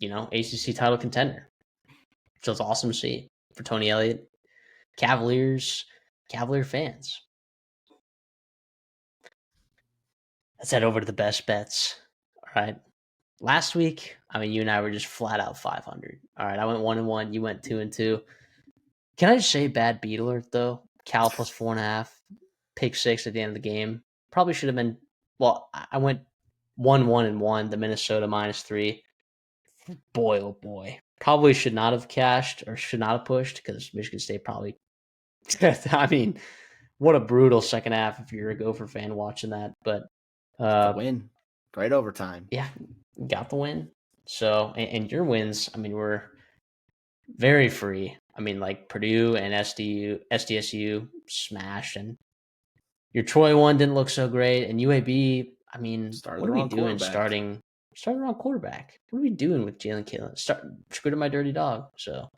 ACC title contender. So it's awesome to see for Tony Elliott, Cavalier fans. Let's head over to the best bets. All right. Last week, I mean, you and I were just flat out 500. All right. I went 1-1. You went 2-2. Can I just say bad beat alert though? Cal plus 4.5, pick 6 at the end of the game. Probably should have been. Well, I went 1-1-1. The Minnesota -3. Boy, oh boy, probably should not have cashed or should not have pushed because Michigan State probably. I mean, what a brutal second half if you're a Gopher fan watching that. But Get the win. Great overtime. yeah, got the win. So, and your wins, I mean, were very free. I mean, like Purdue and SDSU smashed, and your Troy one didn't look so great, and UAB. I mean, Started what the are we wrong doing quarterback. starting around quarterback? What are we doing with Jalen Kalen? Screwed up my dirty dog. So,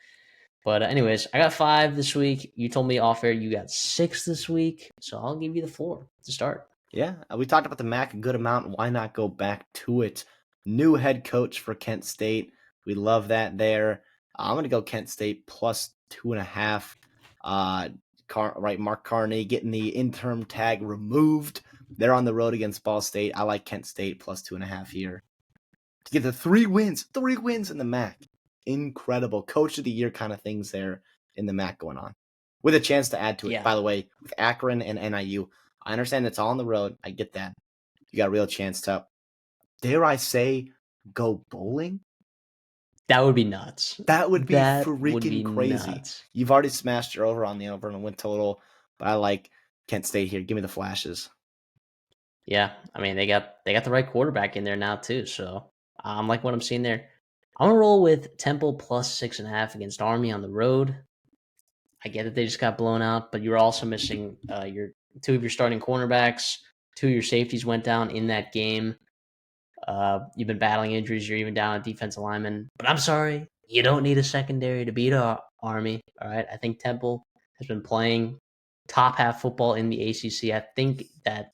but anyways, I got 5 this week. You told me off air you got 6 this week, so I'll give you the floor to start. Yeah, we talked about the MAC a good amount. Why not go back to it? New head coach for Kent State. We love that there. I'm going to go Kent State plus 2.5. Mark Carney getting the interim tag removed. They're on the road against Ball State. I like Kent State plus 2.5 here. To get the 3 wins in the MAC. Incredible. Coach of the year kind of things there in the MAC going on. With a chance to add to it, Yeah, by the way, with Akron and NIU. I understand it's all on the road. I get that. You got a real chance to, dare I say, go bowling? that would be nuts. That would be That would freaking be crazy. nuts. You've already smashed your over on the over and a win total, but I like Kent State here. Give me the flashes. Yeah, I mean they got the right quarterback in there now too. So I'm like what I'm seeing there. I'm gonna roll with Temple plus 6.5 against Army on the road. I get that they just got blown out, but you're also missing your 2 of your starting cornerbacks. 2 of your safeties went down in that game. You've been battling injuries. You're even down at defensive lineman. But I'm sorry, you don't need a secondary to beat Army. All right, I think Temple has been playing top half football in the ACC. I think that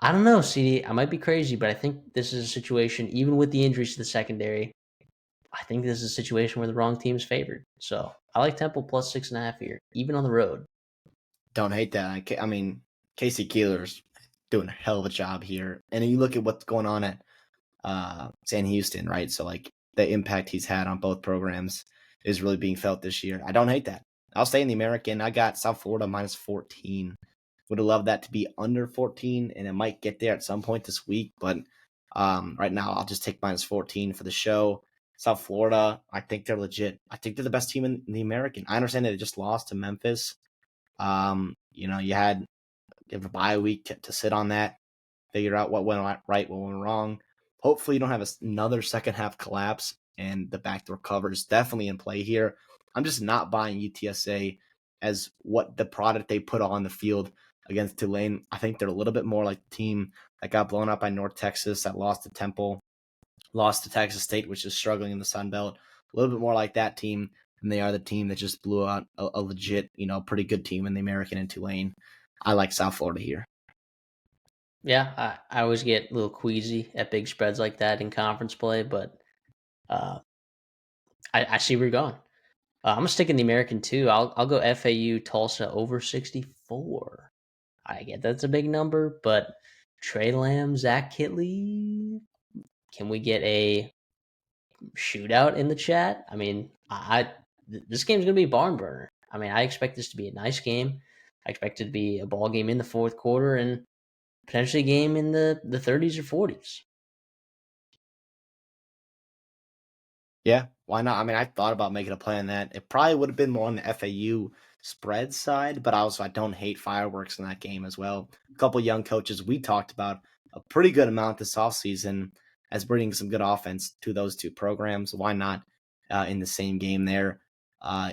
I don't know, CD. I might be crazy, but I think this is a situation, even with the injuries to the secondary, I think this is a situation where the wrong team's favored. So I like Temple plus 6.5 here, even on the road. Don't hate that. I mean, Casey Keeler's doing a hell of a job here. And you look at what's going on at San Houston, right? So, like, the impact he's had on both programs is really being felt this year. I don't hate that. I'll stay in the American. I got South Florida minus 14. Would have loved that to be under 14, and it might get there at some point this week. But right now, I'll just take minus 14 for the show. South Florida, I think they're legit. I think they're the best team in the American. I understand that they just lost to Memphis. You have a bye week to sit on that, figure out what went right, what went wrong. Hopefully, you don't have another second half collapse, and the backdoor cover is definitely in play here. I'm just not buying UTSA as what the product they put on the field against Tulane. I think they're a little bit more like the team that got blown up by North Texas, that lost to Temple, lost to Texas State, which is struggling in the Sun Belt. A little bit more like that team than they are the team that just blew out a legit, pretty good team in the American and Tulane. I like South Florida here. Yeah, I always get a little queasy at big spreads like that in conference play, but uh, I see where you're going. I'm gonna stick in the American too. I'll go FAU Tulsa over 64. I get that's a big number, but Trey Lamb, Zach Kitley, can we get a shootout in the chat? I mean, this game's gonna be a barn burner. I mean, I expect this to be a nice game. I expect it to be a ball game in the fourth quarter and potentially a game in the 30s or 40s. Yeah, why not? I mean, I thought about making a play on that. It probably would have been more on the FAU spread side, but also I don't hate fireworks in that game as well. A couple young coaches we talked about a pretty good amount this offseason as bringing some good offense to those two programs. Why not in the same game there?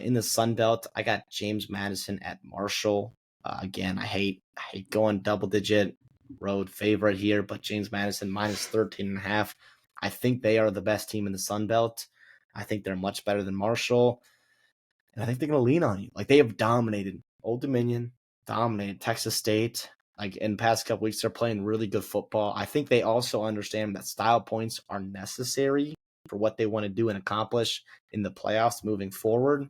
In the Sun Belt, I got James Madison at Marshall. Again, I hate going double digit road favorite here, but James Madison minus 13.5. I think they are the best team in the Sun Belt. I think they're much better than Marshall. And I think they're going to lean on you. Like, they have dominated Old Dominion, dominated Texas State. Like, in the past couple weeks, they're playing really good football. I think they also understand that style points are necessary for what they want to do and accomplish in the playoffs moving forward.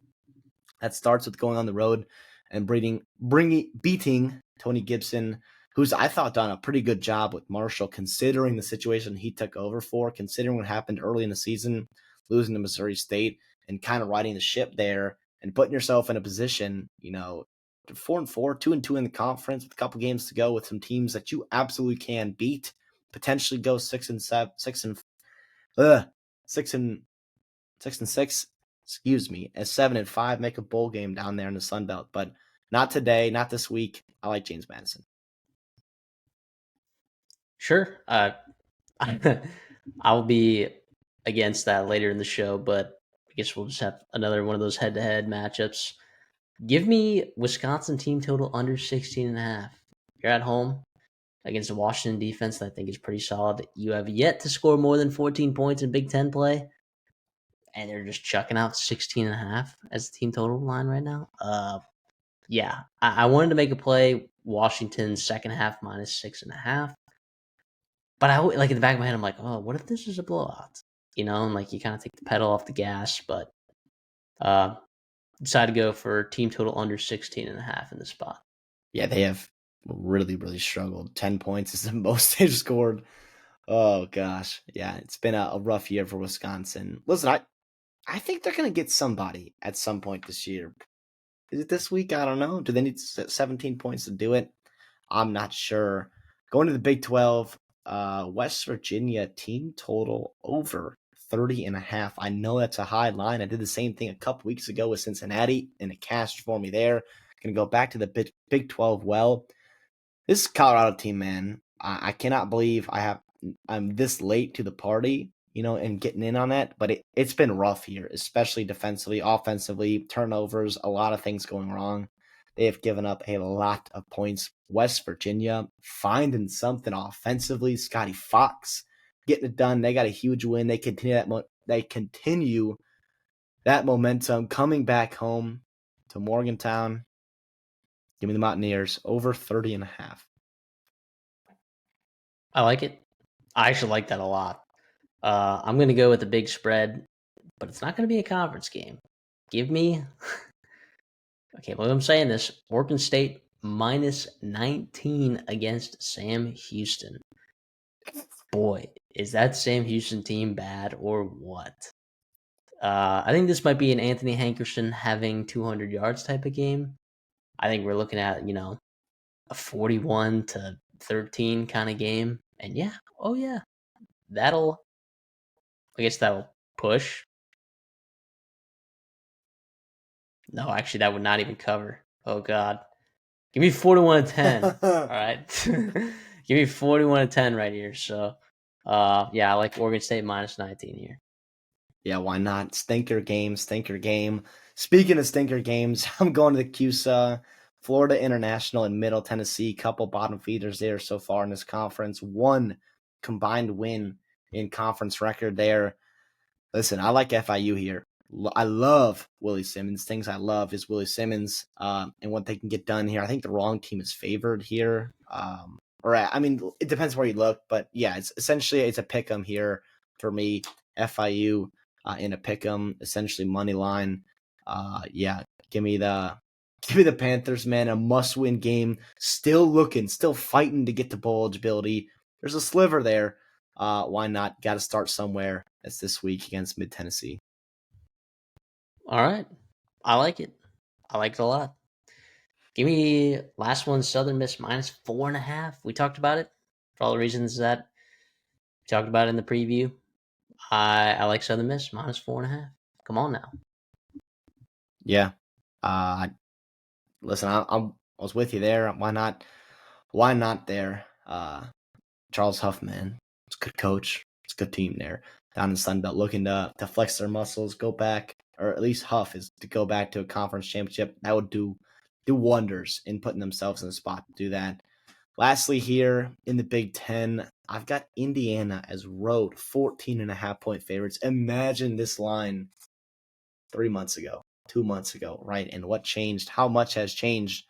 That starts with going on the road and beating Tony Gibson, who's, I thought, done a pretty good job with Marshall, considering the situation he took over for, considering what happened early in the season, losing to Missouri State, and kind of riding the ship there and putting yourself in a position, 4-4, 2-2 in the conference with a couple games to go with some teams that you absolutely can beat. Potentially go 6-7, 6-6. Excuse me, as 7-5, make a bowl game down there in the Sun Belt, but not today, not this week. I like James Madison. Sure. I'll be against that later in the show, but I guess we'll just have another one of those head-to-head matchups. Give me Wisconsin team total under 16.5. You're at home against a Washington defense that I think is pretty solid. You have yet to score more than 14 points in Big Ten play, and they're just chucking out 16.5 as the team total line right now. Yeah, I wanted to make a play. Washington second half minus 6.5. But I like in the back of my head, I'm like, oh, what if this is a blowout? And like you kind of take the pedal off the gas, but uh, decided to go for team total under 16.5 in this spot. Yeah, they have really, really struggled. 10 points is the most they've scored. Oh gosh, yeah, it's been a rough year for Wisconsin. Listen, I think they're gonna get somebody at some point this year. Is it this week? I don't know. Do they need 17 points to do it? I'm not sure. Going to the Big 12, West Virginia team total over 30.5. I know that's a high line. I did the same thing a couple weeks ago with Cincinnati, and it cashed for me there. Going to go back to the Big 12. Well, this Colorado team, man, I cannot believe I'm this late to the party, and getting in on that. But it's been rough here, especially defensively, offensively, turnovers, a lot of things going wrong. They have given up a lot of points. West Virginia finding something offensively. Scotty Fox getting it done. They got a huge win. They continue that momentum coming back home to Morgantown. Give me the Mountaineers over 30.5. I like it. I actually like that a lot. I'm going to go with a big spread, but it's not going to be a conference game. Give me, okay, well, I'm saying this, Oregon State minus 19 against Sam Houston. Boy, is that Sam Houston team bad or what? I think this might be an Anthony Hankerson having 200 yards type of game. I think we're looking at, a 41-13 kind of game. And yeah, oh yeah, I guess that'll push. No, actually, that would not even cover. Oh God, give me 41-10. All right, give me 41-10 right here. So, yeah, I like Oregon State minus 19 here. Yeah, why not? Stinker game. Speaking of stinker games, I'm going to the CUSA, Florida International in Middle Tennessee. Couple bottom feeders there so far in this conference. One combined win in conference record there. Listen, I like FIU here. I love Willie Simmons. Things I love is Willie Simmons and what they can get done here. I think the wrong team is favored here. It depends where you look, but yeah, it's a pick 'em here for me. FIU in a pick 'em, essentially money line. Yeah, give me the Panthers, man. A must-win game. Still fighting to get to bowl eligibility. There's a sliver there. Why not? Got to start somewhere. That's this week against Mid Tennessee. All right, I like it. I like it a lot. Give me last one, Southern Miss minus 4.5. We talked about it for all the reasons that we talked about in the preview. I like Southern Miss minus 4.5. Come on now. Yeah. Listen, I was with you there. Why not? Why not there? Charles Huff, man, it's a good coach. It's a good team there down in the Sun Belt, looking to flex their muscles, go back, or at least Huff is to go back to a conference championship. That would do wonders in putting themselves in a spot to do that. Lastly, here in the Big Ten, I've got Indiana as road 14.5-point favorites. Imagine this line 3 months ago, 2 months ago, right? And what changed? How much has changed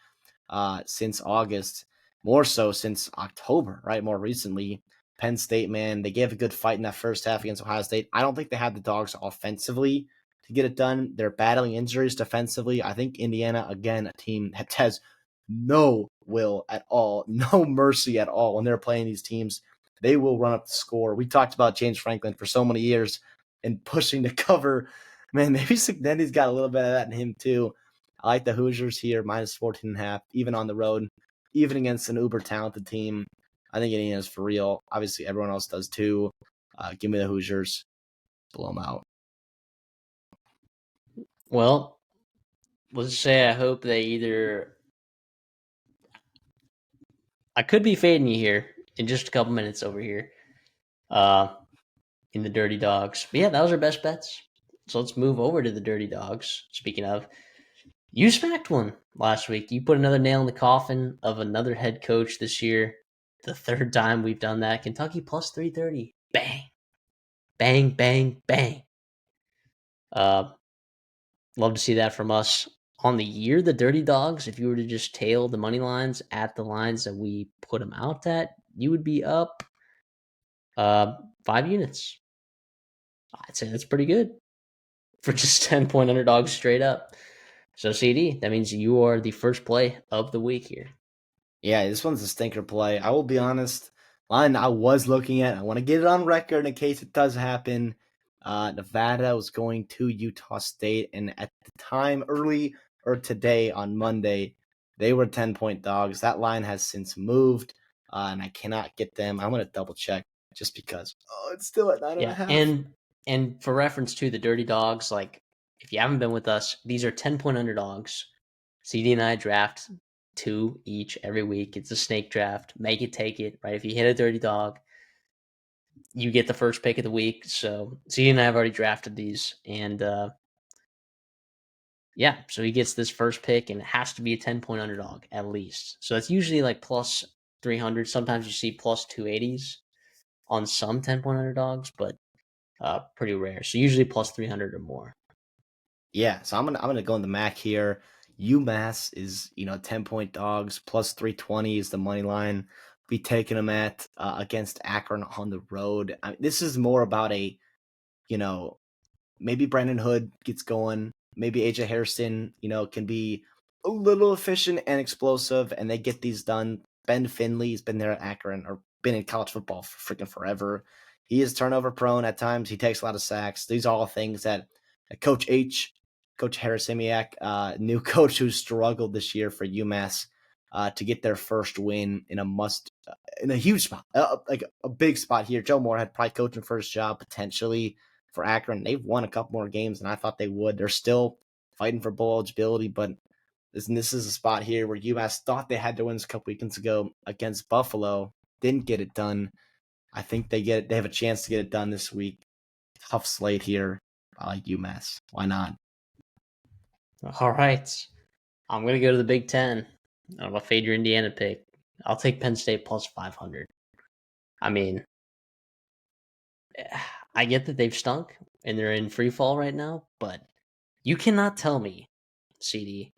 since August? More so since October, right? More recently, Penn State, man, they gave a good fight in that first half against Ohio State. I don't think they have the dogs offensively to get it done. They're battling injuries defensively. I think Indiana, again, a team that has no will at all, no mercy at all when they're playing these teams. They will run up the score. We talked about James Franklin for so many years and pushing to cover. Man, maybe Cignetti's got a little bit of that in him too. I like the Hoosiers here, minus 14.5, even on the road, even against an uber talented team. I think Indiana's for real. Obviously, everyone else does too. Give me the Hoosiers. Blow them out. Well, let's say I hope they either. I could be fading you here in just a couple minutes over here, in the Dirty Dogs. But yeah, that was our best bets. So let's move over to the Dirty Dogs. Speaking of, you smacked one last week. You put another nail in the coffin of another head coach this year. The third time we've done that. Kentucky plus 330. Bang, bang, bang, bang. Love to see that from us. On the year, the Dirty Dogs, if you were to just tail the money lines at the lines that we put them out at, you would be up 5 units. I'd say that's pretty good for just 10-point underdogs straight up. So, CD, that means you are the first play of the week here. Yeah, this one's a stinker play. I will be honest. Line I was looking at, I want to get it on record in case it does happen. Nevada was going to Utah State, and at the time, early or today on Monday, they were 10-point dogs. That line has since moved, and I cannot get them. I'm going to double check just because. Oh, it's still at 9.5. Yeah, and for reference to the Dirty Dogs, like if you haven't been with us, these are 10-point underdogs. CD and I draft 2 each every week. It's a snake draft. Make it, take it, right? If you hit a Dirty Dog, you get the first pick of the week. So CD and I have already drafted these, and yeah, so he gets this first pick, and it has to be a 10-point underdog at least. So that's usually like plus 300. Sometimes you see plus 280s on some 10-point underdogs, but pretty rare. So usually plus 300 or more. Yeah, so I'm gonna go in the MAC here. UMass is 10-point dogs plus 320 is the money line. Be taking them at against Akron on the road. This is more about a you know maybe Brandon Hood gets going. Maybe AJ Harrison can be a little efficient and explosive, and they get these done. Ben Finley's been there at Akron or been in college football for freaking forever. He is turnover prone at times. He takes a lot of sacks. These are all things that Coach Harris Simiak, new coach who struggled this year for UMass to get their first win in a huge spot, like a big spot here. Joe Moorhead probably coaching for his job potentially for Akron. They've won a couple more games than I thought they would. They're still fighting for bowl eligibility, but this is a spot here where UMass thought they had to win a couple weekends ago against Buffalo, didn't get it done. I think they get it. They have a chance to get it done this week. Tough slate here. I like UMass. Why not? All right. I'm going to go to the Big Ten. I'm going to fade your Indiana pick. I'll take Penn State plus 500. I mean, I get that they've stunk and they're in free fall right now, but you cannot tell me, CD,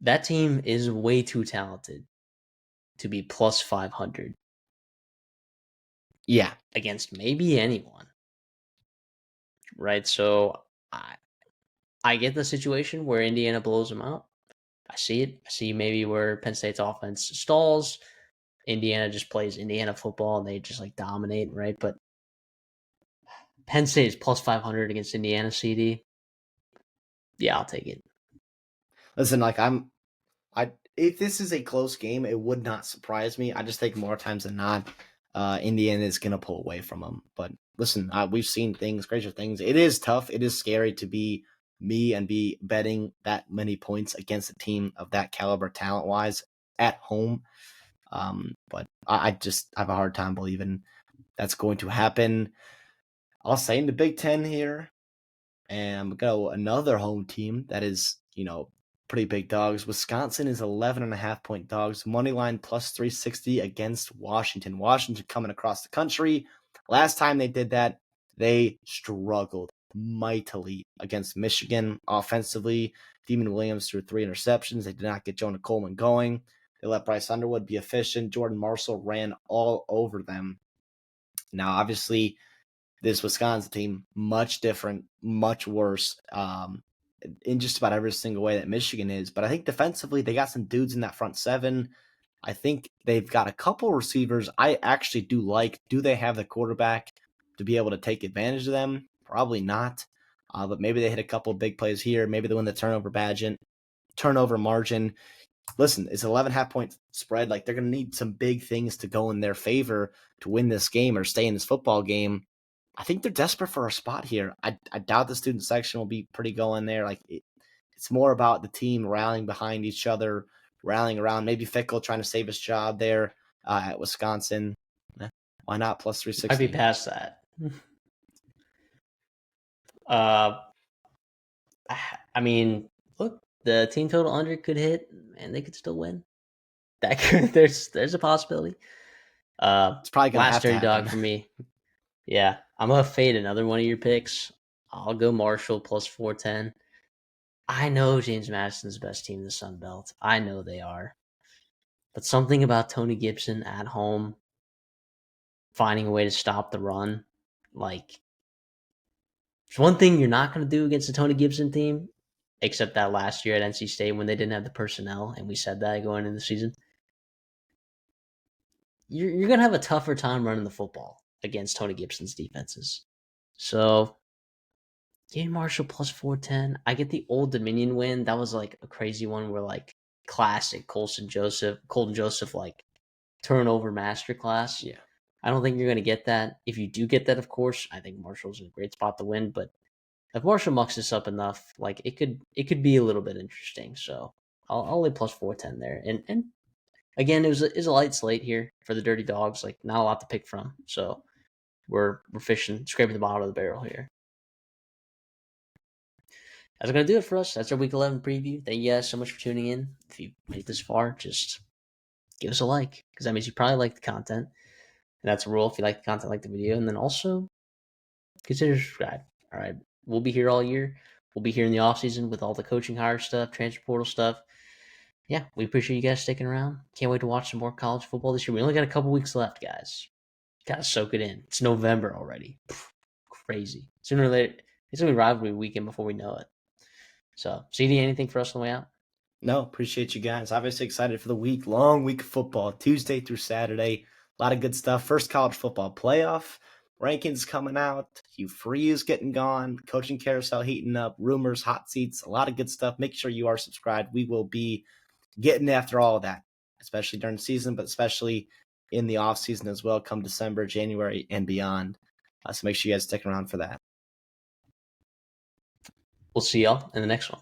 that team is way too talented to be plus 500. Yeah. Against maybe anyone. Right? So I get the situation where Indiana blows them out. I see it. I see maybe where Penn State's offense stalls. Indiana just plays Indiana football and they just like dominate, right? But Penn State is plus 500 against Indiana, CD. Yeah, I'll take it. Listen, if this is a close game, it would not surprise me. I just think more times than not, Indiana is gonna pull away from them. But listen, we've seen crazier things. It is tough. It is scary to be me and be betting that many points against a team of that caliber, talent wise, at home. But I just have a hard time believing that's going to happen. I'll say in the Big Ten here, and I'm gonna go another home team that is, pretty big dogs. Wisconsin is 11.5-point dogs. Money line plus 360 against Washington. Washington coming across the country. Last time they did that, they struggled mightily against Michigan offensively. Demon Williams threw 3 interceptions. They did not get Jonah Coleman going. They let Bryce Underwood be efficient. Jordan Marshall ran all over them. Now, obviously, this Wisconsin team, much different, much worse in just about every single way that Michigan is. But I think defensively, they got some dudes in that front seven. I think they've got a couple receivers I actually do like. Do they have the quarterback to be able to take advantage of them? Probably not. But maybe they hit a couple of big plays here. Maybe they win the turnover pageant. turnover margin. Listen, it's an 11.5 point spread. Like, they're going to need some big things to go in their favor to win this game or stay in this football game. I think they're desperate for a spot here. I doubt the student section will be pretty going there. Like, it's more about the team rallying behind each other, rallying around. Maybe Fickle trying to save his job there at Wisconsin. Why not? Plus I'd be 360. past that. I mean, look, the team total under could hit, and they could still win. That could, there's a possibility. It's probably going to Last have to dirty dog happen. for me. Yeah, I'm gonna fade another one of your picks. I'll go Marshall plus 410. I know James Madison's the best team in the Sun Belt. I know they are. But something about Tony Gibson at home finding a way to stop the run, like, there's one thing you're not going to do against the Tony Gibson team, except that last year at NC State when they didn't have the personnel, and we said that going into the season. You're going to have a tougher time running the football against Tony Gibson's defenses. So, Gabe Marshall plus 410. I get the Old Dominion win. That was like a crazy one where, like, classic Colton Joseph, like, turnover masterclass. Yeah. I don't think you're going to get that. If you do get that, of course, I think Marshall's in a great spot to win. But if Marshall mucks this up enough, like, it could be a little bit interesting. So I'll lay plus 410 there. And again, it was a light slate here for the Dirty Dogs. Like, not a lot to pick from. So we're fishing, scraping the bottom of the barrel here. That's going to do it for us. That's our Week 11 preview. Thank you guys so much for tuning in. If you made it this far, just give us a like, because that means you probably like the content. And that's a rule. If you like the content, like the video. And then also consider subscribe. All right. We'll be here all year. We'll be here in the off season with all the coaching hire stuff, transfer portal stuff. Yeah, we appreciate you guys sticking around. Can't wait to watch some more college football this year. We only got a couple weeks left, guys. Gotta soak it in. It's November already. Crazy. Sooner or later, it's gonna be rivalry weekend before we know it. So, CD, anything for us on the way out? No, appreciate you guys. Obviously excited for the long week of football, Tuesday through Saturday. A lot of good stuff. First college football playoff rankings coming out. Hugh Freeze getting gone. Coaching carousel heating up. Rumors, hot seats. A lot of good stuff. Make sure you are subscribed. We will be getting after all of that, especially during the season, but especially in the off season as well, come December, January, and beyond. So make sure you guys stick around for that. We'll see y'all in the next one.